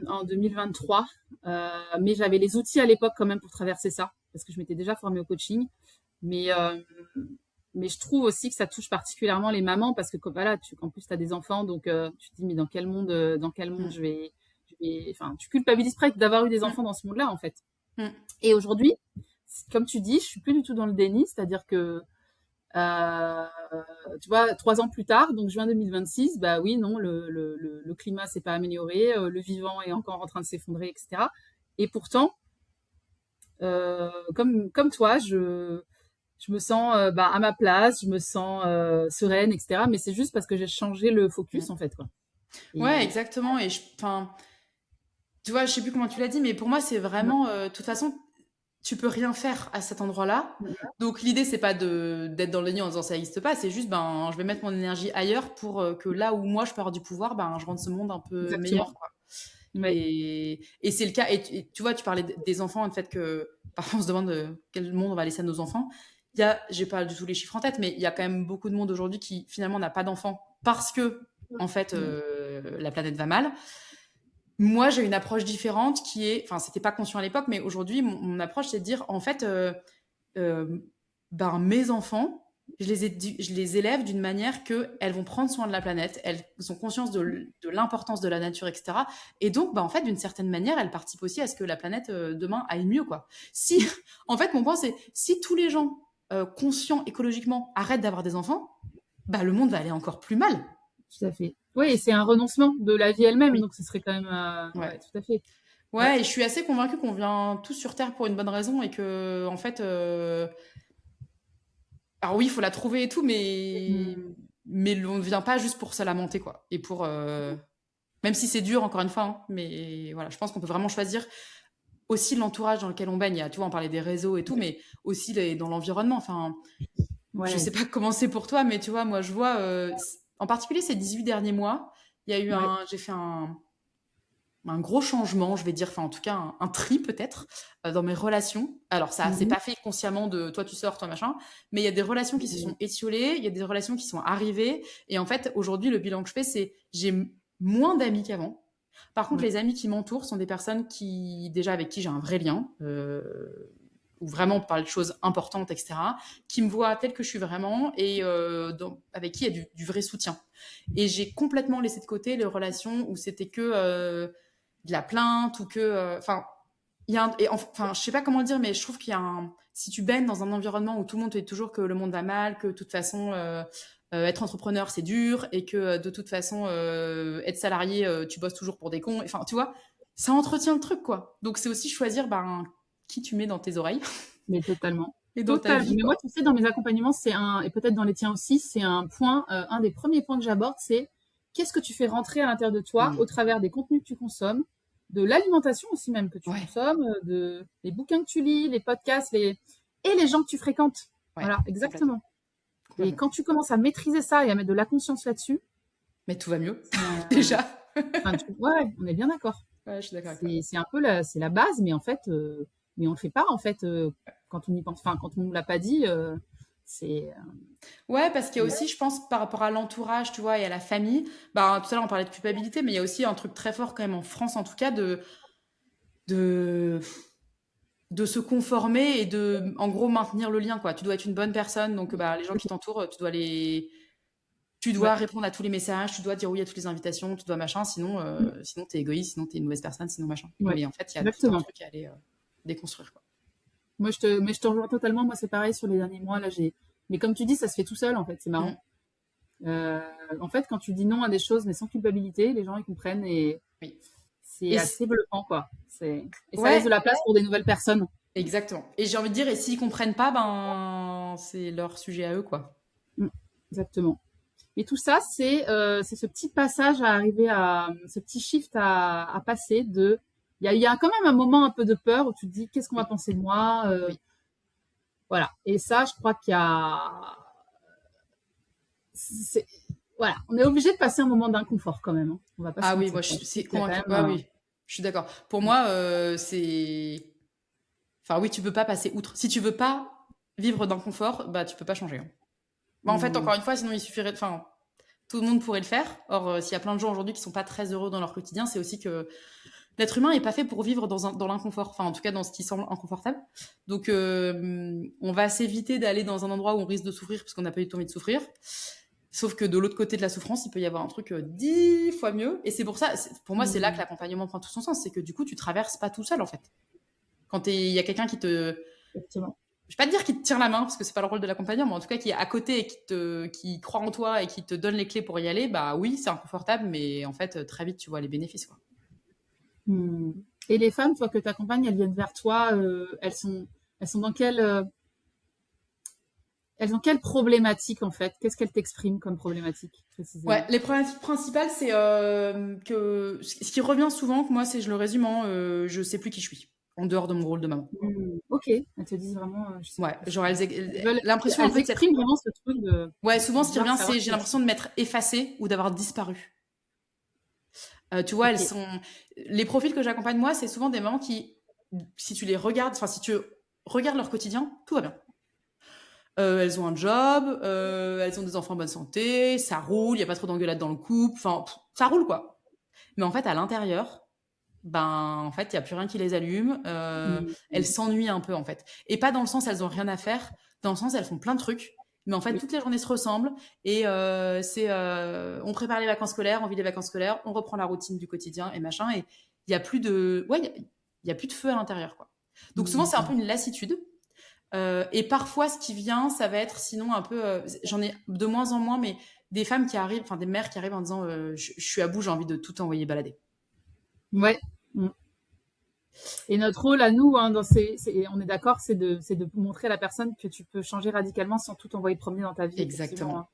en 2023, mais j'avais les outils à l'époque quand même pour traverser ça parce que je m'étais déjà formée au coaching. Mais, euh, mais je trouve aussi que ça touche particulièrement les mamans parce que voilà, en plus tu as des enfants, donc tu te dis mais dans quel monde
Mm.
enfin, tu culpabilises presque d'avoir eu des
Mm.
enfants dans ce monde-là en fait.
Mm.
Et aujourd'hui, comme tu dis, je suis plus du tout dans le déni, c'est-à-dire que euh, tu vois, 3 ans plus tard, donc juin 2026, bah oui, non, le climat s'est pas amélioré, le vivant est encore en train de s'effondrer, etc. Et pourtant, comme toi, je me sens bah, à ma place, je me sens sereine, etc. Mais c'est juste parce que j'ai changé le focus,
Mm.
en fait, quoi.
Ouais,
Et
exactement. Et enfin, tu vois, je sais plus comment tu l'as dit, mais pour moi, c'est
ouais,
vraiment, de toute façon, tu peux rien faire à cet endroit-là. Donc l'idée, c'est pas d'être dans le déni en disant ça n'existe pas, c'est juste, ben, je vais mettre mon énergie ailleurs pour que là où moi je peux avoir du pouvoir, ben, je rende ce monde un peu
exactement.
meilleur, quoi.
Ouais.
Et c'est le cas. Et tu vois, tu parlais des enfants, le fait que parfois on se demande quel monde on va laisser à nos enfants. J'ai pas du tout les chiffres en tête, mais il y a quand même beaucoup de monde aujourd'hui qui finalement n'a pas d'enfants parce que, en fait, la planète va mal. Moi, j'ai une approche différente qui est, enfin, c'était pas conscient à l'époque, mais aujourd'hui, mon approche, c'est de dire, en fait, euh, ben, mes enfants, je les élève d'une manière qu'elles vont prendre soin de la planète, elles ont conscience de l'importance de la nature, etc. Et donc, ben, en fait, d'une certaine manière, elles participent aussi à ce que la planète demain aille mieux, quoi. Si, en fait, mon point, c'est si tous les gens conscients écologiquement arrêtent d'avoir des enfants, bah, le monde va aller encore plus mal.
Tout à fait. Oui, et c'est un renoncement de la vie elle-même,
Oui.
donc ce serait quand même.
Ouais.
Ouais, tout à fait. Ouais.
Ouais, et je suis assez convaincue qu'on vient tous sur Terre pour une bonne raison et que, en fait, alors oui, il faut la trouver et tout,
Mm.
mais on ne vient pas juste pour se lamenter, quoi. Et pour, même si c'est dur, encore une fois, hein, mais voilà, je pense qu'on peut vraiment choisir aussi l'entourage dans lequel on baigne. Tu vois, on parlait des réseaux et tout, mais aussi dans l'environnement. Enfin, je
Ouais.
sais pas comment c'est pour toi, mais tu vois, moi, je vois, en particulier ces 18 derniers mois,
Ouais.
j'ai fait un gros changement, je vais dire, enfin en tout cas un tri peut-être dans mes relations. Alors ça, c'est
Mhm.
pas fait consciemment de toi tu sors, toi machin, mais il y a des relations qui se sont étiolées, il y a des relations qui sont arrivées, et en fait aujourd'hui le bilan que je fais, c'est j'ai moins d'amis qu'avant. Par contre,
Ouais.
les amis qui m'entourent sont des personnes qui déjà avec qui j'ai un vrai lien. Où vraiment on parle de choses importantes, etc., qui me voient telle que je suis vraiment et avec qui il y a du vrai soutien. Et j'ai complètement laissé de côté les relations où c'était que de la plainte ou que enfin il y a enfin je sais pas comment le dire, mais je trouve qu'il y a si tu baignes dans un environnement où tout le monde te dit toujours que le monde va mal, que de toute façon être entrepreneur c'est dur et que de toute façon être salarié tu bosses toujours pour des cons, enfin tu vois, ça entretient le truc, quoi. Donc c'est aussi choisir ben qui tu mets dans tes oreilles
Mais totalement.
et dans ta
Total.
vie,
Mais moi,
quoi.
tu sais, dans mes accompagnements, et peut-être dans les tiens aussi, c'est un point, un des premiers points que j'aborde, c'est qu'est-ce que tu fais rentrer à l'intérieur de toi
Mm.
au travers des contenus que tu consommes, de l'alimentation aussi même que tu
Ouais,
consommes, les bouquins que tu lis, les podcasts, et les gens que tu fréquentes.
ouais,
Voilà,
complètement,
exactement. Et
complètement.
quand tu commences à maîtriser ça et à mettre de la conscience là-dessus,
Mais tout va mieux
euh,
déjà.
enfin, ouais, on est bien d'accord.
Ouais, je suis d'accord avec toi.
C'est un peu c'est la base, mais en fait, mais on le fait pas en fait quand on y pense. Enfin, quand on nous l'a pas dit, c'est
Ouais, parce qu'il y a
ouais.
aussi, je pense, par rapport à l'entourage, tu vois, et à la famille, bah, tout à l'heure, on parlait de culpabilité, mais il y a aussi un truc très fort, quand même, en France, en tout cas, de, de se conformer et de, en gros, maintenir le lien, quoi. Tu dois être une bonne personne, donc, bah, les gens qui t'entourent, tu
Ouais,
dois répondre à tous les messages, tu dois dire oui à toutes les invitations, tu dois machin, sinon, sinon t'es égoïste, sinon t'es une mauvaise personne, sinon machin.
ouais,
Mais en fait, il y a tout un
exactement.
truc à aller déconstruire, quoi.
Mais je te rejoins totalement. Moi, c'est pareil sur les derniers mois. Là, mais comme tu dis, ça se fait tout seul en fait. C'est
Mm.
marrant. Euh, En fait, quand tu dis non à des choses, mais sans culpabilité, les gens ils comprennent et
Oui.
c'est
Et
assez bluffant quoi. Et ça laisse de
ouais,
la place pour des nouvelles personnes.
exactement. Et j'ai envie de dire, et s'ils comprennent pas, ben, c'est leur sujet à eux, quoi.
Mm, exactement. Et tout ça, c'est ce petit passage à arriver à ce petit shift à passer de. Il y a quand même un moment un peu de peur où tu te dis qu'est-ce qu'on va
Oui,
penser de moi,
oui.
voilà. Et ça, je crois qu'il y a. C'est- Voilà, on est obligé de passer un moment d'inconfort quand même. Hein. On va pas se
Ah oui,
mentir.
moi,
Quoi.
c'est
Il y a quand
convaincu.
même
Ah oui, je suis d'accord. Pour moi, c'est. Enfin, oui, tu peux pas passer outre. Si tu veux pas vivre dans le confort, bah, tu peux pas changer, hein. Bah, en fait,
Hmm.
encore une fois, sinon il suffirait. Enfin, tout le monde pourrait le faire. Or, s'il y a plein de gens aujourd'hui qui sont pas très heureux dans leur quotidien, c'est aussi que l'être humain est pas fait pour vivre dans l'inconfort. Enfin, en tout cas, dans ce qui semble inconfortable. Donc, on va s'éviter d'aller dans un endroit où on risque de souffrir parce qu'on n'a pas eu envie de souffrir. Sauf que de l'autre côté de la souffrance, il peut y avoir un truc 10 fois mieux. Et c'est pour ça, pour moi, c'est là que
Hmm.
l'accompagnement prend tout son sens. C'est que du coup, tu traverses pas tout seul, en fait. Quand il y a quelqu'un qui te
Effectivement.
Je vais pas te dire qu'il te tire la main parce que c'est pas le rôle de l'accompagnant, mais en tout cas qui est à côté et qui croit en toi et qui te donne les clés pour y aller, bah oui, c'est inconfortable, mais en fait, très vite, tu vois les bénéfices, quoi.
Et les femmes, toi, que tu accompagnes, elles viennent vers toi, elles sont dans elles ont quelle problématique, en fait? Qu'est-ce qu'elles t'expriment comme problématique,
Ouais,
précisément?
les problématiques principales, c'est que ce qui revient souvent, que moi, c'est, je le résume en je sais plus qui je suis, en dehors de mon rôle de maman.
Ok, elles te disent vraiment, je sais plus
Ouais,
qui je
genre
suis.
l'impression un
Elles
peu de cette.
expriment vraiment ce truc de
Ouais, souvent, ce qui
besoin de
revient,
savoir
c'est
qui
j'ai
elles sont.
l'impression de m'être effacée ou d'avoir disparu. Tu vois, elles
Ok.
sont. Les profils que j'accompagne, moi, c'est souvent des mamans qui, si tu les regardes, enfin, si tu regardes leur quotidien, tout va bien. Elles ont un job, elles ont des enfants en bonne santé, ça roule, il n'y a pas trop d'engueulades dans le couple, enfin, ça roule quoi. Mais en fait, à l'intérieur, ben, en fait, il n'y a plus rien qui les allume. Elles
Mm.
s'ennuient un peu, en fait. Et pas dans le sens elles ont rien à faire, dans le sens elles font plein de trucs. Mais en fait,
Oui.
toutes les journées se ressemblent. Et on prépare les vacances scolaires, on vit les vacances scolaires, on reprend la routine du quotidien et machin. Et il n'y a plus de, ouais, il y a plus de feu à l'intérieur, quoi. Donc souvent, c'est un peu
Mm.
une lassitude. Et parfois, ce qui vient, ça va être sinon un peu, j'en ai de moins en moins, mais des femmes qui arrivent, enfin des mères qui arrivent en disant, je suis à bout, j'ai envie de tout envoyer balader.
Ouais. Mm. Et notre rôle à nous, hein, on est d'accord, c'est de montrer à la personne que tu peux changer radicalement sans tout envoyer promener dans ta vie, effectivement,
Exactement.
hein.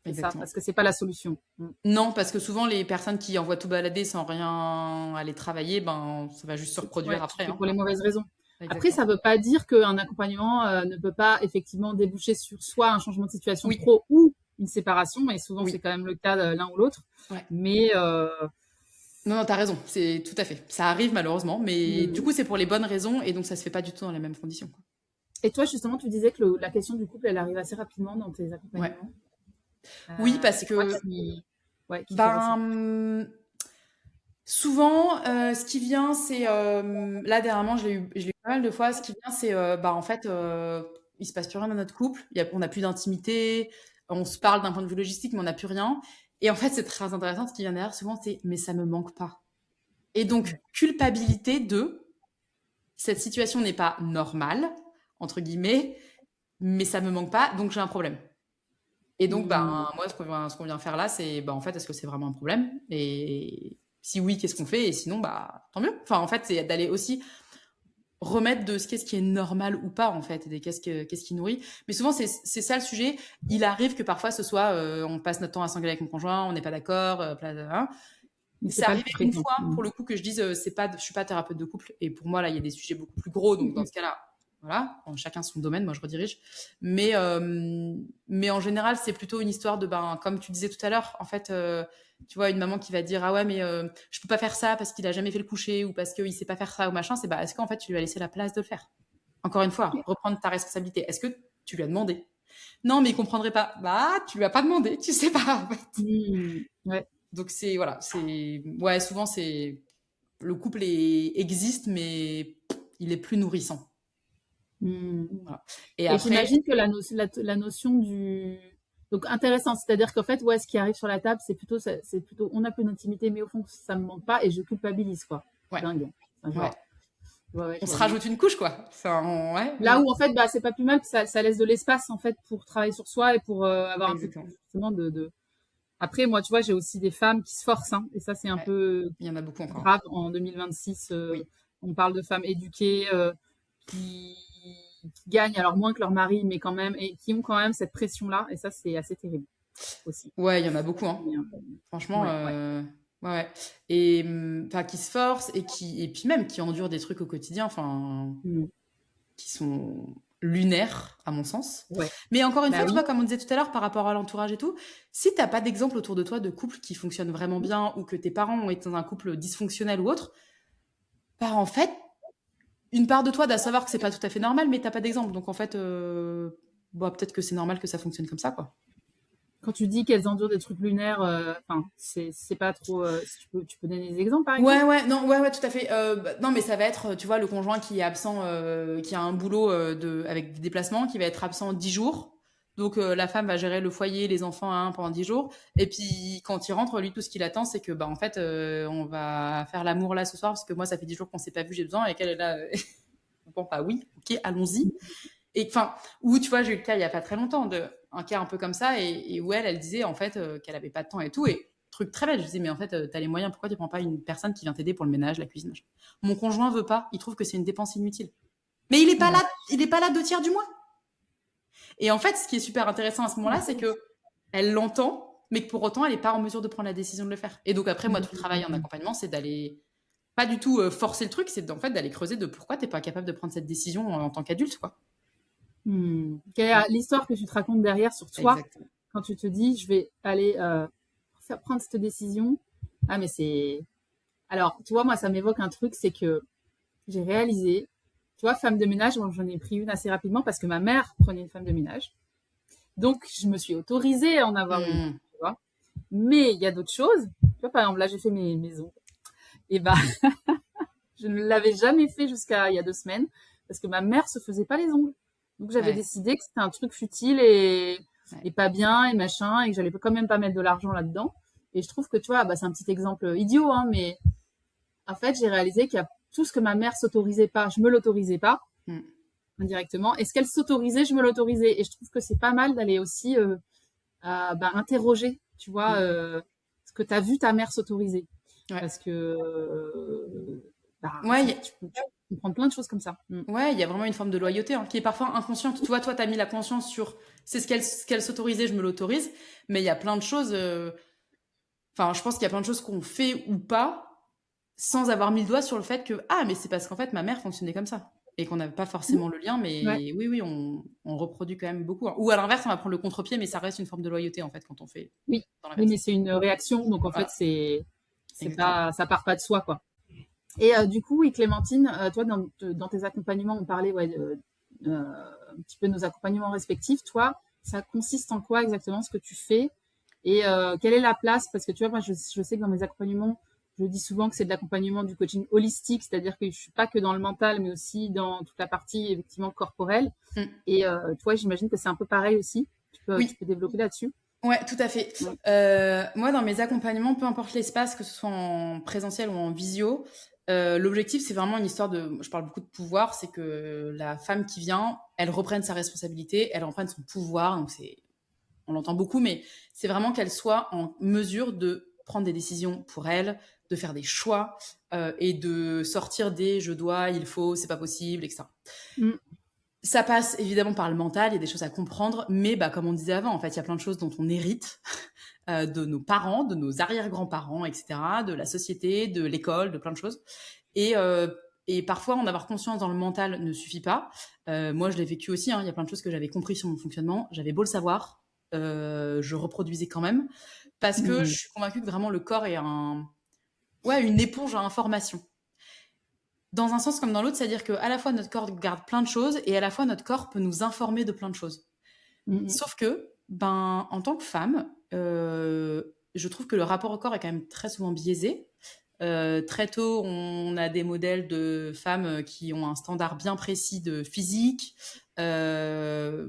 C'est ça,
Exactement.
parce que c'est pas la solution.
Non, parce que souvent, les personnes qui envoient tout balader sans rien aller travailler, ben, ça va juste se reproduire
Ouais,
après.
c'est
Hein.
pour les mauvaises raisons. Après,
Exactement.
ça veut pas dire qu'un accompagnement ne peut pas effectivement déboucher sur soit un changement de situation
Oui,
pro ou une séparation, et souvent c'est
oui.
quand même le cas de l'un ou l'autre.
Ouais.
Mais
Non, non, t'as raison. C'est tout à fait. Ça arrive malheureusement, mais du
mm.
coup, c'est pour les bonnes raisons et donc ça se fait pas du tout dans les mêmes conditions. Quoi.
Et toi, justement, tu disais que la question du couple, elle arrive assez rapidement dans tes
Ouais.
accompagnements.
Oui, parce
C'est quoi
que,
qui fait ressortir?
ben, souvent, ce qui vient, c'est là dernièrement, je l'ai eu pas mal de fois. Ce qui vient, c'est bah en fait, il se passe plus rien dans notre couple. On n'a plus d'intimité. On se parle d'un point de vue logistique, mais on n'a plus rien. Et en fait, c'est très intéressant. Ce qui vient derrière, souvent, c'est mais ça me manque pas. Et donc, culpabilité de cette situation n'est pas normale entre guillemets, mais ça me manque pas, donc j'ai un problème. Et donc, ben,
Mm.
moi, ce qu'on vient faire là, c'est, ben, en fait, est-ce que c'est vraiment un problème? Et si oui, qu'est-ce qu'on fait? Et sinon, bah, tant mieux. Enfin, en fait, c'est d'aller aussi remettre de ce qu'est-ce qui est normal ou pas, en fait, et qu'est-ce qui nourrit. Mais souvent, c'est ça le sujet. Il arrive que parfois, ce soit, on passe notre temps à s'engueuler avec mon conjoint, on n'est pas d'accord, hein.
Mais c'est
C'est
pas le
arrivé
plus
une
fréquent.
fois, pour le coup, que je dise, je suis pas thérapeute de couple. Et pour moi, là, il y a des sujets beaucoup plus gros. Donc, dans ce cas-là, voilà, chacun son domaine, moi, je redirige. Mais en général, c'est plutôt une histoire de, ben, comme tu disais tout à l'heure, en fait, tu vois, une maman qui va dire, ah ouais, mais je peux pas faire ça parce qu'il a jamais fait le coucher ou parce qu'il sait pas faire ça ou machin. C'est, bah, est-ce qu'en fait, tu lui as laissé la place de le faire? Encore une fois, reprendre ta responsabilité. Est-ce que tu lui as demandé? Non, mais il comprendrait pas. Bah, tu lui as pas demandé, tu sais pas, en fait.
Ouais.
Donc voilà, ouais, souvent c'est le couple existe, mais il est plus nourrissant.
Mm.
Voilà. Et
Et
après,
j'imagine que la notion du... Donc intéressant, c'est-à-dire qu'en fait, ouais, ce qui arrive sur la table, c'est plutôt, on a peu d'intimité, mais au fond, ça me manque pas et je culpabilise, quoi.
ouais,
Dingue. Enfin,
ouais,
ouais,
on
je
se
vois bien.
rajoute une couche quoi. Ouais,
Là où en fait, bah, c'est pas plus mal, que ça laisse de l'espace en fait pour travailler sur soi et pour avoir un peu
exactement.
plus justement Après, moi, tu vois, j'ai aussi des femmes qui se forcent, hein, et ça, c'est un
Ouais.
peu
Il y en a beaucoup encore.
grave en 2026.
Oui.
On parle de femmes éduquées qui gagnent alors moins que leur mari, mais quand même, et qui ont quand même cette pression-là, et ça, c'est assez terrible aussi.
Ouais, il y en a beaucoup, hein.
Mais,
Franchement,
ouais, ouais.
ouais, ouais. Et enfin, qui se forcent et puis même qui endurent des trucs au quotidien, enfin,
Mm.
qui sont lunaires, à mon sens.
Ouais.
Mais encore une
Bah
fois, tu
oui.
vois, comme on disait tout à l'heure, par rapport à l'entourage et tout, si t'as pas d'exemple autour de toi de couple qui fonctionne vraiment bien ou que tes parents ont été dans un couple dysfonctionnel ou autre, bah en fait, une part de toi doit savoir que c'est pas tout à fait normal, mais t'as pas d'exemple. Donc en fait, bah, peut-être que c'est normal que ça fonctionne comme ça, quoi.
Quand tu dis qu'elles endurent des trucs lunaires, enfin, c'est pas trop. Si tu peux donner des exemples, par
Ouais,
exemple?
ouais, non, ouais, ouais, tout à fait. Bah, non, mais ça va être, tu vois, le conjoint qui est absent, qui a un boulot avec des déplacements, qui va être absent 10 jours. Donc la femme va gérer le foyer, les enfants hein, pendant 10 jours. Et puis quand il rentre, lui, tout ce qu'il attend, c'est que, bah, en fait, on va faire l'amour là ce soir, parce que moi, ça fait 10 jours qu'on s'est pas vu, j'ai besoin, et qu'elle est là. comprends pas. Oui, ok, allons-y. Et enfin, ou tu vois, j'ai eu le cas il y a pas très longtemps un cas un peu comme ça et où elle disait en fait qu'elle avait pas de temps et tout et truc très bête. Je disais mais en fait t'as les moyens, pourquoi tu prends pas une personne qui vient t'aider pour le ménage, la cuisine, machin. Mon conjoint veut pas, il trouve que c'est une dépense inutile. Mais il est pas là, il est pas là 2 tiers du mois. Et en fait, ce qui est super intéressant à ce moment-là, c'est que elle l'entend, mais que pour autant elle est pas en mesure de prendre la décision de le faire. Et donc après moi tout le travail en accompagnement, c'est d'aller pas du tout forcer le truc, c'est en fait d'aller creuser de pourquoi t'es pas capable de prendre cette décision en tant qu'adulte, quoi.
Quelle est l'histoire que tu te racontes derrière sur toi
Exactement.
quand tu te dis je vais aller prendre cette décision? Ah mais c'est... Alors, tu vois, moi ça m'évoque un truc, c'est que j'ai réalisé, tu vois, femme de ménage, moi j'en ai pris une assez rapidement parce que ma mère prenait une femme de ménage. Donc je me suis autorisée à en avoir une, tu vois. Mais il y a d'autres choses. Tu vois, par exemple, là j'ai fait mes ongles. Et bah, je ne l'avais jamais fait jusqu'à il y a 2 semaines parce que ma mère se faisait pas les ongles. Donc j'avais décidé que c'était un truc futile et pas bien et machin et que j'allais quand même pas mettre de l'argent là-dedans. Et je trouve que tu vois, bah, c'est un petit exemple idiot, hein, mais en fait j'ai réalisé qu'il y a tout ce que ma mère s'autorisait pas, je me l'autorisais pas indirectement. Et ce qu'elle s'autorisait, je me l'autorisais. Et je trouve que c'est pas mal d'aller aussi interroger, tu vois, ce que tu as vu ta mère s'autoriser. Parce que tu peux comprendre plein de choses comme ça.
Ouais, il y a vraiment une forme de loyauté hein, qui est parfois inconsciente. Tu vois, toi, tu as mis la conscience sur c'est ce qu'elle s'autorisait, je me l'autorise. Mais il y a plein de choses. Enfin, je pense qu'il y a plein de choses qu'on fait ou pas sans avoir mis le doigt sur le fait que ah, mais c'est parce qu'en fait, ma mère fonctionnait comme ça. Et qu'on n'avait pas forcément le lien, mais oui, on reproduit quand même beaucoup. Hein. Ou à l'inverse, on va prendre le contre-pied, mais ça reste une forme de loyauté en fait quand on fait.
Oui, mais c'est une réaction, donc en fait, c'est pas, ça part pas de soi, quoi. Et du coup, oui, Clémentine, toi, dans tes accompagnements, on parlait un petit peu de nos accompagnements respectifs. Toi, ça consiste en quoi exactement ce que tu fais et quelle est la place? Parce que tu vois, moi, je sais que dans mes accompagnements, je dis souvent que c'est de l'accompagnement du coaching holistique, c'est-à-dire que je suis pas que dans le mental, mais aussi dans toute la partie effectivement corporelle. Et toi, j'imagine que c'est un peu pareil aussi. Tu peux développer là-dessus.
Ouais, tout à fait. Moi, dans mes accompagnements, peu importe l'espace, que ce soit en présentiel ou en visio, l'objectif, c'est vraiment une histoire de... Je parle beaucoup de pouvoir, c'est que la femme qui vient, elle reprenne sa responsabilité, elle reprenne son pouvoir. Donc, on l'entend beaucoup, mais c'est vraiment qu'elle soit en mesure de prendre des décisions pour elle, de faire des choix et de sortir des je dois, il faut, c'est pas possible, etc. Ça passe évidemment par le mental, il y a des choses à comprendre, mais bah, comme on disait avant, en fait, il y a plein de choses dont on hérite de nos parents, de nos arrière-grands-parents, etc., de la société, de l'école, de plein de choses. Et parfois, en avoir conscience dans le mental ne suffit pas. Moi, je l'ai vécu aussi, hein, il y a plein de choses que j'avais compris sur mon fonctionnement. J'avais beau le savoir, je reproduisais quand même, parce que je suis convaincue que vraiment le corps est une éponge à information. Dans un sens comme dans l'autre, c'est-à-dire qu'à la fois notre corps garde plein de choses et à la fois notre corps peut nous informer de plein de choses. Sauf que, en tant que femme, je trouve que le rapport au corps est quand même très souvent biaisé. Très tôt, on a des modèles de femmes qui ont un standard bien précis de physique. Notre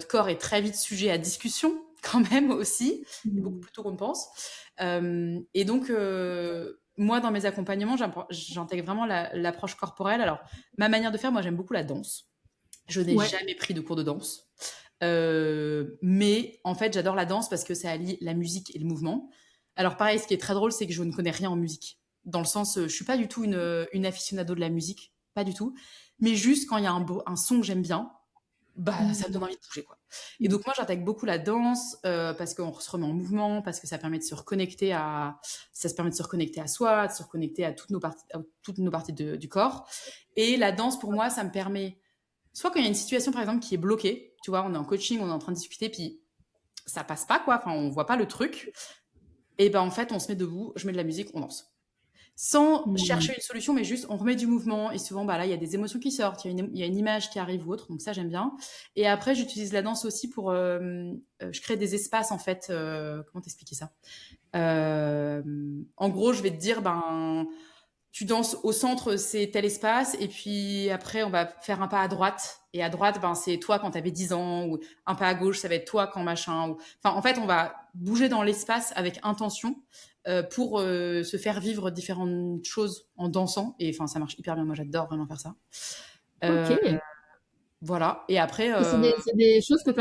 corps est très vite sujet à discussion, quand même aussi, beaucoup plus tôt qu'on ne pense. Et donc, moi, dans mes accompagnements, j'intègre vraiment l'approche corporelle. Alors, ma manière de faire, moi, j'aime beaucoup la danse. Je n'ai jamais pris de cours de danse. Mais en fait, j'adore la danse parce que ça allie la musique et le mouvement. Alors, pareil, ce qui est très drôle, c'est que je ne connais rien en musique. Dans le sens, je ne suis pas du tout une aficionado de la musique. Pas du tout. Mais juste quand il y a un son que j'aime bien, ça me donne envie de bouger, quoi. Et donc, moi, j'intègre beaucoup la danse parce qu'on se remet en mouvement, parce que ça permet de se reconnecter à soi, de se reconnecter à toutes nos parties du corps. Et la danse, pour moi, ça me permet, soit quand il y a une situation, par exemple, qui est bloquée, tu vois, on est en coaching, on est en train de discuter, puis ça passe pas, quoi, enfin, on voit pas le truc. Et en fait, on se met debout, je mets de la musique, on danse. Sans chercher une solution, mais juste on remet du mouvement et souvent là il y a des émotions qui sortent, il y a une image qui arrive ou autre, donc ça j'aime bien. Et après j'utilise la danse aussi pour je crée des espaces en fait, comment t'expliquer ça, en gros je vais te dire tu danses au centre, c'est tel espace, et puis après on va faire un pas à droite, et à droite c'est toi quand t'avais 10 ans, ou un pas à gauche ça va être toi quand machin, enfin en fait on va bouger dans l'espace avec intention, pour se faire vivre différentes choses en dansant. Et enfin, ça marche hyper bien. Moi, j'adore vraiment faire ça.
Ok.
Voilà. Et après,
Et c'est des choses que tu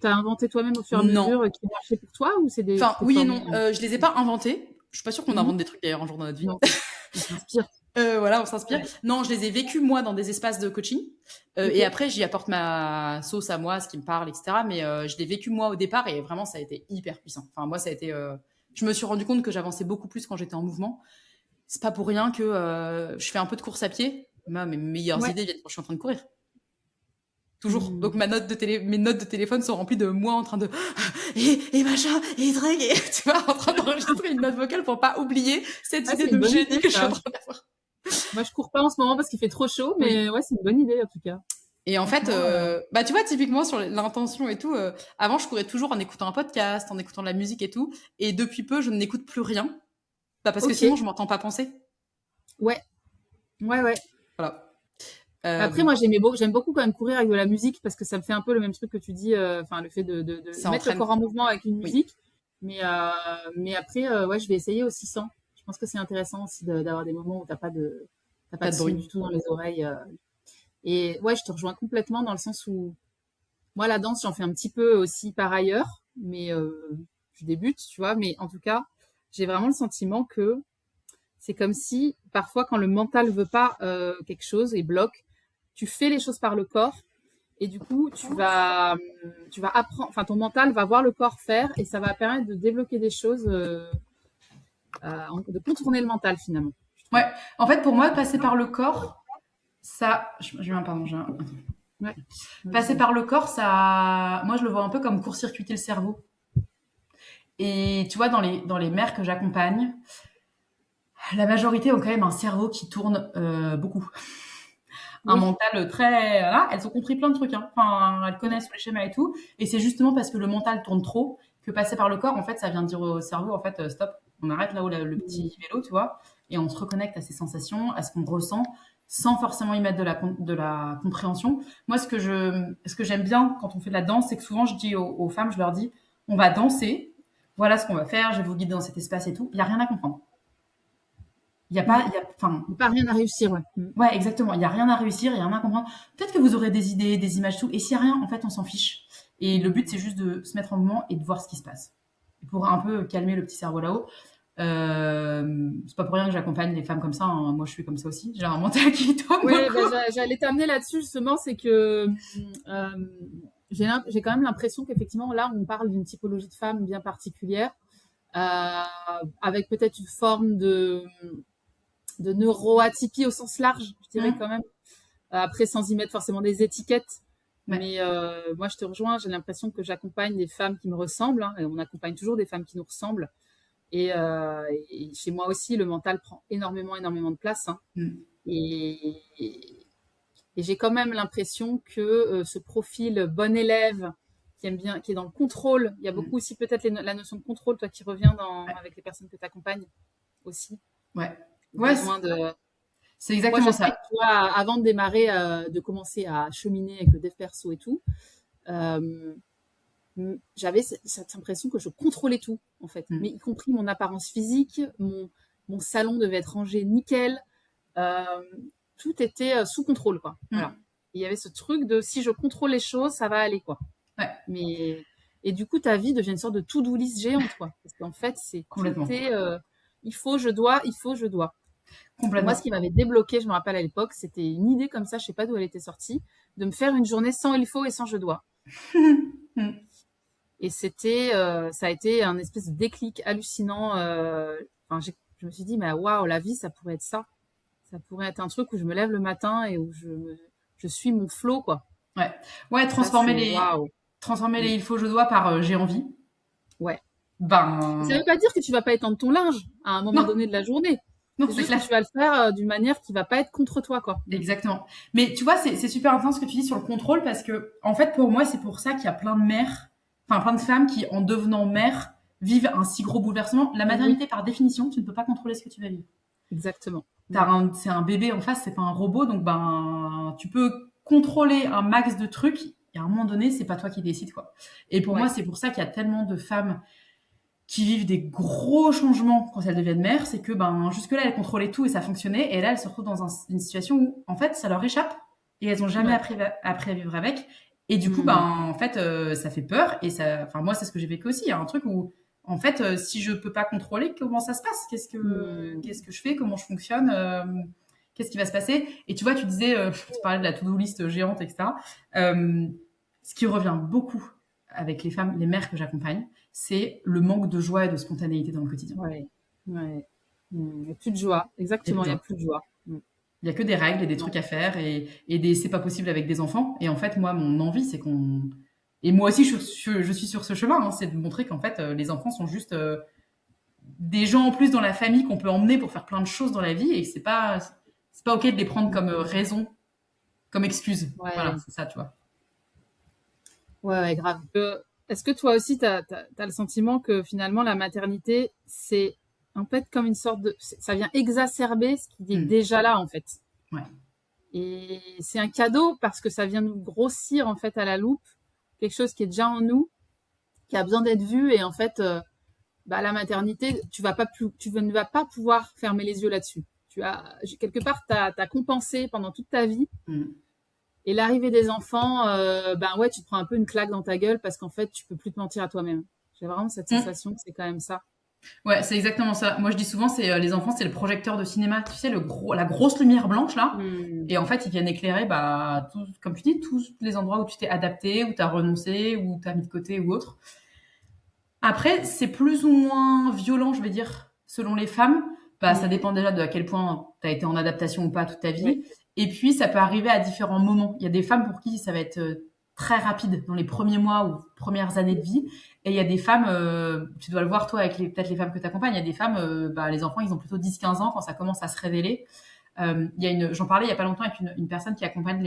as inventées toi-même au fur et à
non.
mesure qui marchaient pour toi ou c'est des.
Enfin,
Tu t'es
oui et
formée,
non. Je les ai pas inventées. Je suis pas sûre qu'on invente des trucs d'ailleurs un jour dans notre vie.
Non, on s'inspire.
Voilà, on s'inspire.
Ouais.
Non, je les ai vécues moi dans des espaces de coaching.
Ok.
Et après, j'y apporte ma sauce à moi, ce qui me parle, etc. Mais je l'ai vécu moi au départ et vraiment, ça a été hyper puissant. Enfin, moi, ça a été. Je me suis rendu compte que j'avançais beaucoup plus quand j'étais en mouvement. C'est pas pour rien que je fais un peu de course à pied. Moi, mes meilleures
Ouais.
idées viennent quand je suis en train de courir. Toujours.
Mm.
Donc mes notes de téléphone sont remplies de moi en train de et machin et Drake et tu vois en train d'enregistrer une note vocale pour pas oublier cette
Ah,
idée
c'est une
de
bonne
génie
idée,
que je suis
ça.
en train d'avoir.
Moi, je cours pas en ce moment parce qu'il fait trop chaud,
Oui.
mais ouais, c'est une bonne idée en tout cas.
Et en fait,
Franchement,
bah tu vois typiquement sur l'intention et tout, avant je courais toujours en écoutant un podcast, en écoutant de la musique et tout, et depuis peu je n'écoute plus rien, bah parce que
Ok.
sinon je m'entends pas penser.
Ouais. Ouais.
Voilà.
Après, moi, j'aime beaucoup quand même courir avec de la musique parce que ça me fait un peu le même truc que tu dis, enfin, le fait de
Ça
mettre le
entraîne.
corps en mouvement avec une
Oui.
musique. Mais après, ouais, je vais essayer aussi sans. Je pense que c'est intéressant aussi d'avoir des moments où t'as pas
Pas
de
de
son
bruit.
du tout dans les oreilles. Et ouais, je te rejoins complètement dans le sens où moi, la danse, j'en fais un petit peu aussi par ailleurs, mais je débute, tu vois. Mais en tout cas, j'ai vraiment le sentiment que c'est comme si parfois, quand le mental veut pas quelque chose et bloque, tu fais les choses par le corps et du coup, tu vas apprendre, enfin, ton mental va voir le corps faire et ça va permettre de débloquer des choses, de contourner le mental finalement.
Ouais. En fait, pour moi, passer par le corps, ça, je mets un pardon, j'ai un...
Ouais.
Passer par le corps, ça, moi je le vois un peu comme court-circuiter le cerveau. Et tu vois, dans les mères que j'accompagne, la majorité ont quand même un cerveau qui tourne beaucoup. Un
Oui.
mental très... Voilà, elles ont compris plein de trucs. Hein. Enfin, elles connaissent les schémas et tout. Et c'est justement parce que le mental tourne trop que passer par le corps, en fait, ça vient dire au cerveau, en fait, stop, on arrête là où le petit vélo, tu vois, et on se reconnecte à ses sensations, à ce qu'on ressent, sans forcément y mettre de la compréhension. Moi, ce que j'aime bien quand on fait de la danse, c'est que souvent, je dis aux femmes, je leur dis, on va danser, voilà ce qu'on va faire, je vais vous guider dans cet espace et tout. Il n'y a rien à comprendre. Il n'y a pas... Enfin,
Pas rien à réussir, ouais.
ouais, exactement. Il n'y a rien à réussir, il n'y a rien à comprendre. Peut-être que vous aurez des idées, des images, tout. Et s'il n'y a rien, en fait, on s'en fiche. Et le but, c'est juste de se mettre en mouvement et de voir ce qui se passe. Pour un peu calmer le petit cerveau là-haut. C'est pas pour rien que j'accompagne les femmes comme ça. Hein. Moi, je suis comme ça aussi. J'ai un mental qui tombe
Oui,
beaucoup.
bah, j'allais t'amener là-dessus justement, c'est que j'ai quand même l'impression qu'effectivement là, on parle d'une typologie de femme bien particulière, avec peut-être une forme de neuroatypie au sens large, je dirais quand même. Après, sans y mettre forcément des étiquettes.
Ouais.
Mais moi, je te rejoins. J'ai l'impression que j'accompagne des femmes qui me ressemblent. Hein, et on accompagne toujours des femmes qui nous ressemblent. Et chez moi aussi, le mental prend énormément de place. Hein. Et, et j'ai quand même l'impression que ce profil bon élève qui aime bien, qui est dans le contrôle, il y a beaucoup aussi peut-être la notion de contrôle, toi qui reviens avec les personnes que tu accompagnes aussi.
Ouais.
Ouais,
c'est exactement
moi,
ça.
Que, tu vois, avant de démarrer, de commencer à cheminer avec le dev perso et tout, j'avais cette impression que je contrôlais tout, en fait. Mais y compris mon apparence physique, mon salon devait être rangé nickel. Tout était sous contrôle, quoi. Voilà. Il y avait ce truc de si je contrôle les choses, ça va aller, quoi.
Ouais.
Et du coup, ta vie devient une sorte de to-do list géante, quoi. Parce qu'en fait, c'est
complètement.
Il faut, je dois.
Complètement.
Moi, ce qui m'avait débloqué, je me rappelle à l'époque, c'était une idée comme ça, je sais pas d'où elle était sortie, de me faire une journée sans il faut et sans je dois. Et c'était, ça a été un espèce de déclic hallucinant. Je me suis dit, mais waouh, la vie, ça pourrait être ça. Ça pourrait être un truc où je me lève le matin et où je suis mon flow, quoi.
Ouais, transformer les il faut, je dois par j'ai envie.
Ouais.
Ben.
Ça veut pas dire que tu vas pas étendre ton linge à un moment donné de la journée.
Non,
c'est juste que tu vas le faire d'une manière qui va pas être contre toi, quoi.
Exactement. Mais tu vois, c'est super intense ce que tu dis sur le contrôle parce que, en fait, pour moi, c'est pour ça qu'il y a plein de mères, enfin, plein de femmes qui, en devenant mères, vivent un si gros bouleversement. La maternité, par définition, tu ne peux pas contrôler ce que tu vas vivre.
Exactement.
C'est un bébé en face, c'est pas un robot, donc ben, tu peux contrôler un max de trucs. Et à un moment donné, c'est pas toi qui décides, quoi. Et pour moi, c'est pour ça qu'il y a tellement de femmes qui vivent des gros changements quand elles deviennent mères, c'est que jusque-là, elles contrôlaient tout et ça fonctionnait. Et là, elles se retrouvent dans une situation où, en fait, ça leur échappe et elles n'ont jamais appris à vivre avec. Et du coup, en fait, ça fait peur. Et moi, c'est ce que j'ai vécu aussi. Il y a un truc où, en fait, si je peux pas contrôler, comment ça se passe ? Qu'est-ce que je fais ? Comment je fonctionne ? Qu'est-ce qui va se passer ? Et tu vois, tu disais, tu parlais de la to-do list géante, etc. Ce qui revient beaucoup avec les femmes, les mères que j'accompagne, c'est le manque de joie et de spontanéité dans le quotidien.
Ouais. Il n'y a plus de joie. Exactement, il n'y a plus de joie.
Il n'y a que des règles et des trucs à faire et c'est pas possible avec des enfants. Et en fait, moi, mon envie, c'est qu'on... Et moi aussi, je suis sur ce chemin, hein, c'est de montrer qu'en fait, les enfants sont juste des gens en plus dans la famille qu'on peut emmener pour faire plein de choses dans la vie et que c'est pas OK de les prendre comme raison, comme excuse.
Ouais.
Voilà, c'est ça, tu vois.
Ouais, grave. Est-ce que toi aussi, tu as le sentiment que finalement, la maternité, c'est en fait comme une sorte de... Ça vient exacerber ce qui est déjà là, en fait.
Ouais.
Et c'est un cadeau parce que ça vient nous grossir, en fait, à la loupe. Quelque chose qui est déjà en nous, qui a besoin d'être vu. Et en fait, la maternité, tu ne vas pas pouvoir fermer les yeux là-dessus. Quelque part, tu as compensé pendant toute ta vie. Et l'arrivée des enfants, tu te prends un peu une claque dans ta gueule parce qu'en fait, tu peux plus te mentir à toi-même. J'ai vraiment cette sensation que c'est quand même ça.
Ouais, c'est exactement ça. Moi, je dis souvent, c'est les enfants, c'est le projecteur de cinéma. Tu sais, la grosse lumière blanche, là. Et en fait, ils viennent éclairer, comme tu dis, tous les endroits où tu t'es adapté, où tu as renoncé, où tu as mis de côté ou autre. Après, c'est plus ou moins violent, je vais dire, selon les femmes. Ça dépend déjà de à quel point tu as été en adaptation ou pas toute ta vie. Ouais. Et puis, ça peut arriver à différents moments. Il y a des femmes pour qui ça va être très rapide dans les premiers mois ou premières années de vie. Et il y a des femmes, tu dois le voir toi avec peut-être les femmes que tu accompagnes, il y a des femmes, les enfants, ils ont plutôt 10-15 ans quand ça commence à se révéler. J'en parlais il y a pas longtemps avec une personne qui accompagne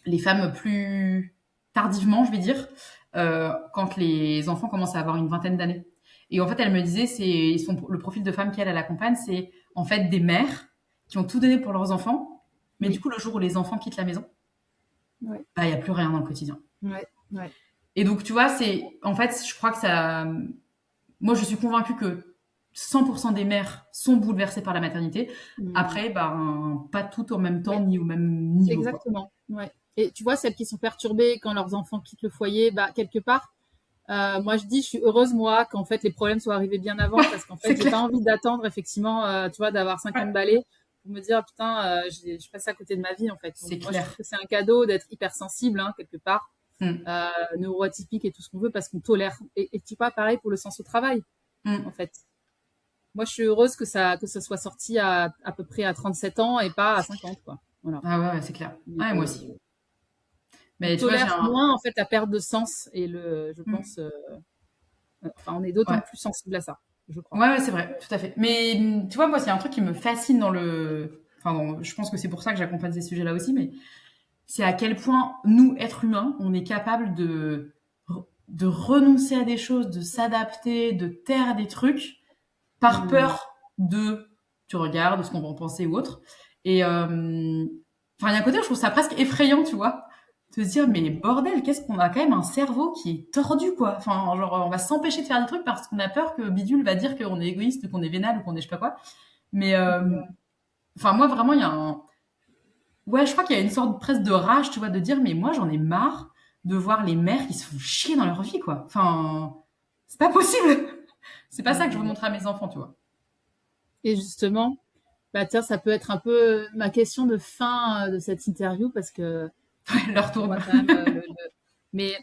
les femmes plus tardivement, je vais dire, quand les enfants commencent à avoir une vingtaine d'années. Et en fait, elle me disait, le profil de femme qu'elle accompagne, c'est en fait des mères qui ont tout donné pour leurs enfants, mais du coup, le jour où les enfants quittent la maison, il n'y a plus rien dans le quotidien.
Ouais.
Et donc, tu vois, en fait, je crois que ça... Moi, je suis convaincue que 100% des mères sont bouleversées par la maternité. Après, pas toutes en même temps, ni au même niveau.
Exactement, ouais. Et tu vois, celles qui sont perturbées quand leurs enfants quittent le foyer, quelque part, moi, je suis heureuse, moi, qu'en fait, les problèmes soient arrivés bien avant, parce qu'en fait, j'ai pas envie d'attendre, effectivement, tu vois, d'avoir 50 balais pour me dire, putain, je passe à côté de ma vie, en fait. Donc,
c'est
moi,
clair.
je trouve que c'est un cadeau d'être hypersensible, hein, quelque part, neuroatypique et tout ce qu'on veut, parce qu'on tolère. Et tu vois, pareil pour le sens au travail, en fait. Moi, je suis heureuse que ça soit sorti à peu près à 37 ans et pas à 50, quoi. Voilà.
Ah ouais, c'est clair. Moi aussi.
Mais tu vois, moins, en fait, la perte de sens et je pense, on est d'autant plus sensible à ça, je crois.
Ouais, c'est vrai, tout à fait. Mais tu vois, moi, c'est un truc qui me fascine je pense que c'est pour ça que j'accompagne ces sujets-là aussi, mais c'est à quel point, nous, êtres humains, on est capable de renoncer à des choses, de s'adapter, de taire des trucs par peur tu regardes, de ce qu'on va en penser ou autre. Et il y a un côté, je trouve ça presque effrayant, tu vois, de se dire, mais bordel, qu'est-ce qu'on a quand même un cerveau qui est tordu, quoi. Enfin, genre, on va s'empêcher de faire des trucs parce qu'on a peur que Bidule va dire qu'on est égoïste, qu'on est vénal ou qu'on est je sais pas quoi. Mais, moi, vraiment, il y a je crois qu'il y a une sorte presque de rage, tu vois, de dire, mais moi, j'en ai marre de voir les mères qui se font chier dans leur vie, quoi. Enfin, c'est pas possible. C'est pas ça que je veux montrer à mes enfants, tu vois.
Et justement, tiens, ça peut être un peu ma question de fin de cette interview parce que
leur tourne.
Quand même, mais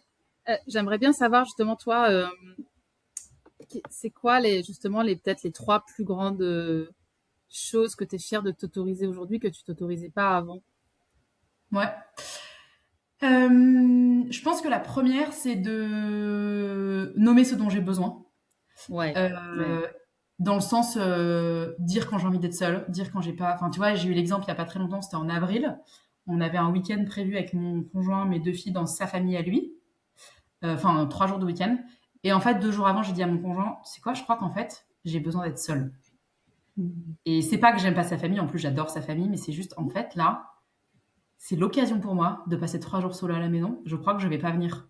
j'aimerais bien savoir justement toi, c'est quoi peut-être les 3 plus grandes choses que tu es fière de t'autoriser aujourd'hui que tu t'autorisais pas avant?
Ouais. Je pense que la première, c'est de nommer ce dont j'ai besoin.
Ouais.
Dans le sens, dire quand j'ai envie d'être seule, dire quand j'ai pas... Enfin, tu vois, j'ai eu l'exemple il y a pas très longtemps, c'était en avril. On avait un week-end prévu avec mon conjoint, mes 2 filles, dans sa famille à lui. 3 jours de week-end. Et en fait, 2 jours avant, j'ai dit à mon conjoint, tu sais quoi, je crois qu'en fait, j'ai besoin d'être seule. Et c'est pas que j'aime pas sa famille, en plus, j'adore sa famille, mais c'est juste, en fait, là, c'est l'occasion pour moi de passer 3 jours solo à la maison. Je crois que je vais pas venir.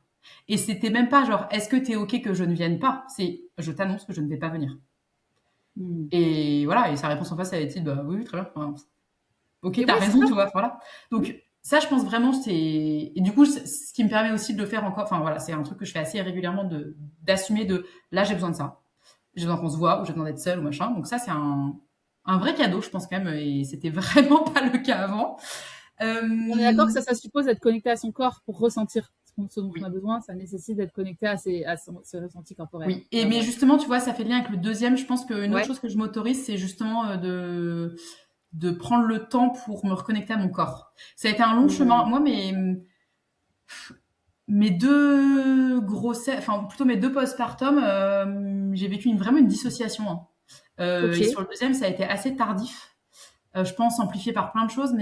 Et c'était même pas genre, est-ce que t'es OK que je ne vienne pas? C'est, je t'annonce que je ne vais pas venir. Et voilà, et sa réponse en face, elle a été, bah oui, très bien. Enfin, OK,
Et
t'as
ouais, c'est
raison,
ça.
tu vois. Voilà. Donc, ça, je pense vraiment, c'est. Et du coup, ce qui me permet aussi de le faire encore. Enfin, voilà, c'est un truc que je fais assez régulièrement d'assumer de là, j'ai besoin de ça. J'ai besoin qu'on se voit, ou j'ai besoin d'être seule, ou machin. Donc, ça, c'est un vrai cadeau, je pense quand même. Et c'était vraiment pas le cas avant.
On est d'accord que ça suppose d'être connecté à son corps pour ressentir ce dont on
Oui.
a besoin. Ça nécessite d'être connecté à ce ressenti corporel.
Oui. Et mais justement, tu vois, ça fait lien avec le deuxième. Je pense qu'une autre
Ouais.
chose que je m'autorise, c'est justement de prendre le temps pour me reconnecter à mon corps. Ça a été un long chemin. Moi, mes deux grossesses, enfin plutôt mes deux postpartum, j'ai vécu vraiment une dissociation. Hein.
Ok.
Et sur le deuxième, ça a été assez tardif. Je pense amplifié par plein de choses,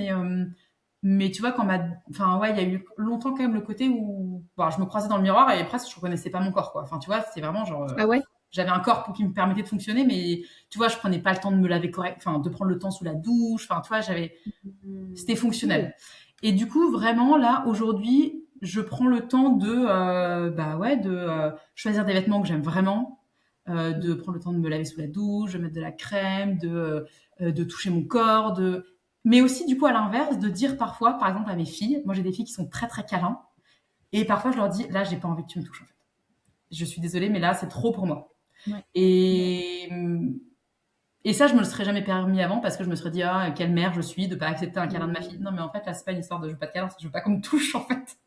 mais tu vois, enfin ouais, il y a eu longtemps quand même le côté où bon, je me croisais dans le miroir et presque je reconnaissais pas mon corps, quoi. Enfin, tu vois, c'était vraiment genre,
Ah ouais.
j'avais un corps qui me permettait de fonctionner, mais tu vois, je prenais pas le temps de me laver correct, enfin, de prendre le temps sous la douche. Enfin, tu vois, c'était fonctionnel. Et du coup, vraiment, là, aujourd'hui, je prends le temps de choisir des vêtements que j'aime vraiment, de prendre le temps de me laver sous la douche, de mettre de la crème, de toucher mon corps, mais aussi, du coup, à l'inverse, de dire parfois, par exemple, à mes filles, moi, j'ai des filles qui sont très, très câlins, et parfois, je leur dis, là, j'ai pas envie que tu me touches, en fait. Je suis désolée, mais là, c'est trop pour moi.
Ouais.
Et, et ça, je me le serais jamais permis avant parce que je me serais dit, ah, quelle mère je suis de pas accepter un câlin de ma fille. Non, mais en fait, là, c'est pas une histoire de je veux pas de câlin, c'est je veux pas qu'on me touche, en fait.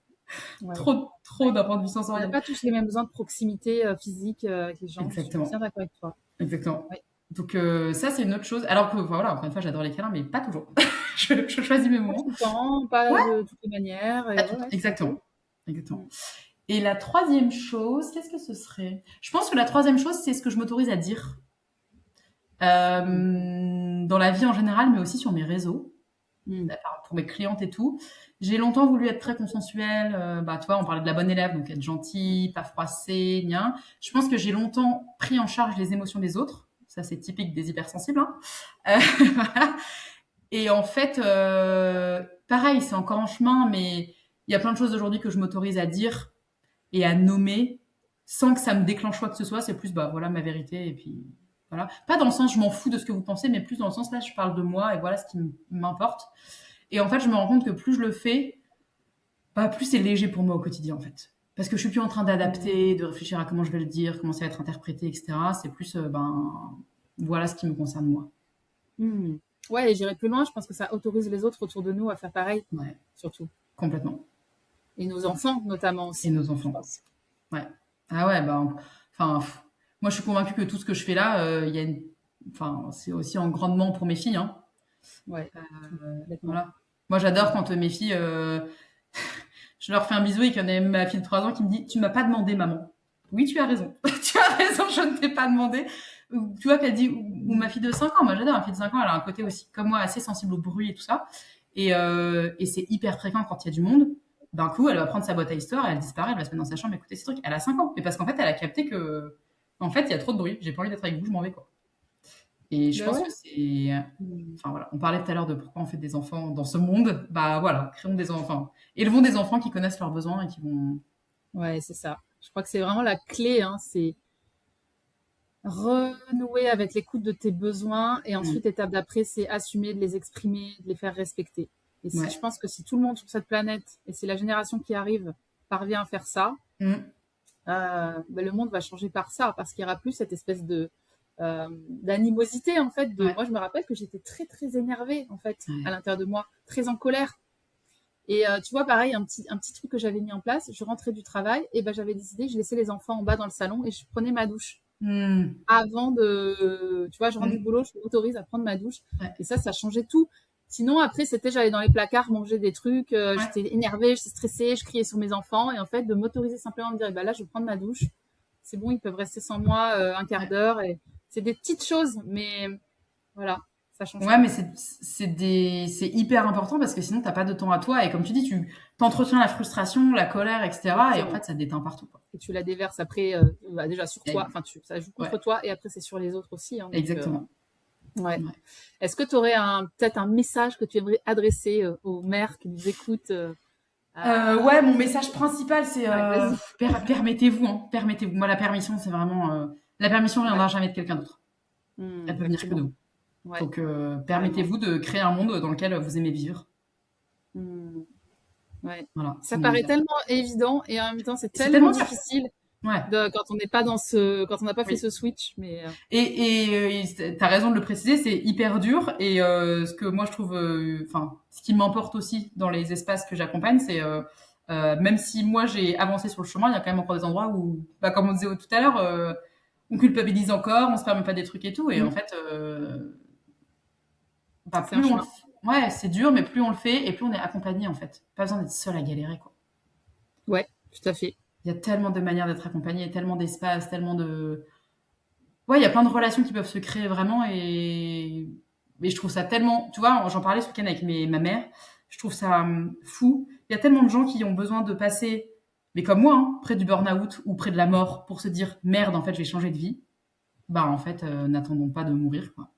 Ouais.
Trop d'un point de vue
On n'a
sensoriel.
pas tous les mêmes besoins de proximité physique avec les gens. Je suis bien
Exactement.
d'accord avec toi.
Exactement.
Ouais.
Donc, ça, c'est une autre chose. Alors que, voilà, encore une fois, j'adore les câlins, mais pas toujours. je choisis mes
Pas tout
moments.
le temps, pas
Ouais,
de toutes les manières. Et ouais, tout à fait.
exactement. Exactement. Et la troisième chose, qu'est-ce que ce serait? Je pense que la troisième chose, c'est ce que je m'autorise à dire. Dans la vie en général, mais aussi sur mes réseaux. Pour mes clientes et tout. J'ai longtemps voulu être très consensuelle. Tu vois, on parlait de la bonne élève, donc être gentille, pas froissée, rien. Je pense que j'ai longtemps pris en charge les émotions des autres. Ça, c'est typique des hypersensibles. Hein. Voilà. Et en fait, pareil, c'est encore en chemin, mais il y a plein de choses aujourd'hui que je m'autorise à dire et à nommer sans que ça me déclenche quoi que ce soit. C'est plus, voilà, ma vérité. Et puis, voilà. Pas dans le sens, je m'en fous de ce que vous pensez, mais plus dans le sens, là, je parle de moi et voilà ce qui m'importe. Et en fait, je me rends compte que plus je le fais, plus c'est léger pour moi au quotidien, en fait. Parce que je suis plus en train d'adapter, de réfléchir à comment je vais le dire, comment ça va être interprété, etc. C'est plus, voilà ce qui me concerne moi.
Ouais, et j'irai plus loin. Je pense que ça autorise les autres autour de nous à faire pareil,
Ouais,
surtout.
complètement.
Et nos enfants, notamment aussi.
Et nos enfants. Ouais. Ah ouais, moi, je suis convaincue que tout ce que je fais là, c'est aussi en grandement pour mes filles. Hein.
Ouais.
Voilà. Moi, j'adore quand mes filles, je leur fais un bisou et qu'il y en a ma fille de 3 ans qui me dit, tu m'as pas demandé, maman. Oui, tu as raison. Tu as raison, je ne t'ai pas demandé. Ou, tu vois qu'elle dit, ou ma fille de 5 ans, moi j'adore, ma fille de 5 ans, elle a un côté aussi, comme moi, assez sensible au bruit et tout ça. Et c'est hyper fréquent quand il y a du monde. D'un coup, elle va prendre sa boîte à histoire, elle disparaît, elle va se mettre dans sa chambre, écouter ces trucs. Elle a 5 ans. Mais parce qu'en fait, elle a capté que, en fait, il y a trop de bruit. J'ai pas envie d'être avec vous, je m'en vais, quoi. Et je pense que c'est, enfin voilà, on parlait tout à l'heure de pourquoi on fait des enfants dans ce monde. Voilà, créons des enfants, élevons des enfants qui connaissent leurs besoins et qui vont.
Ouais, c'est ça. Je crois que c'est vraiment la clé, hein, c'est renouer avec l'écoute de tes besoins et ensuite, l'étape d'après, c'est assumer de les exprimer, de les faire respecter. Et je pense que si tout le monde sur cette planète, et c'est la génération qui arrive, parvient à faire ça, le monde va changer par ça, parce qu'il n'y aura plus cette espèce d'animosité, en fait. Moi, je me rappelle que j'étais très, très énervée, en fait, à l'intérieur de moi, très en colère. Et tu vois, pareil, un petit truc que j'avais mis en place, je rentrais du travail, et j'avais décidé, je laissais les enfants en bas dans le salon et je prenais ma douche. Avant tu vois, je rentre du boulot, je m'autorise à prendre ma douche. Et ça changeait tout. Sinon, après, j'allais dans les placards manger des trucs, j'étais énervée, j'étais stressée, je criais sur mes enfants. Et en fait, de m'autoriser simplement à me dire, là, je vais prendre ma douche. C'est bon, ils peuvent rester sans moi un quart d'heure. Et c'est des petites choses, mais voilà, ça change.
Ouais, mais c'est hyper important parce que sinon, t'as pas de temps à toi. Et comme tu dis, tu t'entretiens la frustration, la colère, etc. Et en fait, ça déteint partout, quoi.
Et tu la déverses après, déjà sur toi. Enfin, ça joue contre toi et après, c'est sur les autres aussi. Hein, donc,
exactement.
Ouais. Est-ce que tu aurais peut-être un message que tu aimerais adresser aux mères qui nous écoutent
Ouais, mon message principal, c'est
Ouais, vas-y.
permettez-vous, hein, permettez-vous. Moi, la permission, c'est vraiment la permission
Ouais.
viendra jamais de quelqu'un d'autre. Elle peut venir que de
Exactement.
vous.
Ouais,
Donc,
carrément.
permettez-vous de créer un monde dans lequel vous aimez vivre.
Mmh. Ouais.
Voilà,
Ça paraît tellement évident et en même temps, c'est
c'est
tellement
tellement dur.
difficile
Ouais.
quand on n'est pas quand on n'a pas fait
Oui.
ce switch. Mais
T'as raison de le préciser, c'est hyper dur. Et ce que moi je trouve, enfin, ce qui m'emporte aussi dans les espaces que j'accompagne, c'est même si moi j'ai avancé sur le chemin, il y a quand même encore des endroits où, bah, comme on disait tout à l'heure, on culpabilise encore, on se permet pas des trucs et tout. Et en
mmh,
fait, bah,
c'est un
plus on le
chemin.
fait, ouais, c'est dur, mais plus on le fait et plus on est accompagné en fait. Pas besoin d'être seul à galérer, quoi.
Ouais, tout à fait.
Il y a tellement de manières d'être accompagné, tellement d'espaces, tellement de, ouais, il y a plein de relations qui peuvent se créer vraiment et je trouve ça tellement, tu vois, j'en parlais ce week-end avec ma mère, je trouve ça fou. Il y a tellement de gens qui ont besoin de passer, mais comme moi, hein, près du burn-out ou près de la mort pour se dire merde, en fait, je vais changer de vie. Bah, en fait, n'attendons pas de mourir, quoi.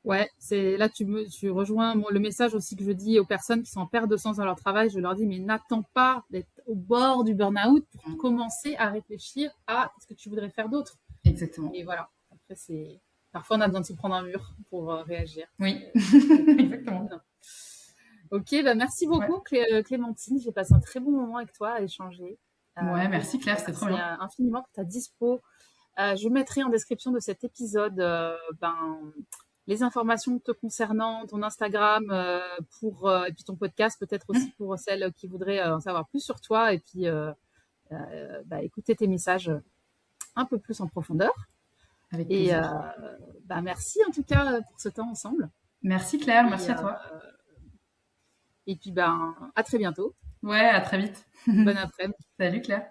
Ouais, c'est là tu rejoins le message aussi que je dis aux personnes qui sont en perte de sens dans leur travail. Je leur dis, mais n'attends pas d'être au bord du burn-out pour
Mm.
commencer à réfléchir à ce que tu voudrais faire d'autre.
Exactement.
Et voilà. Après, parfois on a besoin de se prendre un mur pour réagir.
Oui, exactement.
Non. Ok, bah merci
Ouais.
beaucoup Clémentine. J'ai passé un très bon moment avec toi à échanger.
Ouais,
Vraiment,
merci
je te
Claire, c'était trop
remercie
bien.
infiniment pour ta dispo. Je mettrai en description de cet épisode les informations te concernant, ton Instagram et puis ton podcast, peut-être aussi
Mm.
pour celles qui voudraient en savoir plus sur toi et puis écouter tes messages un peu plus en profondeur.
Avec
Et
plaisir.
merci en tout cas pour ce temps ensemble.
Merci Claire,
Et,
merci à toi.
et puis à très bientôt.
Ouais, à très vite.
Bon après-midi.
Salut Claire.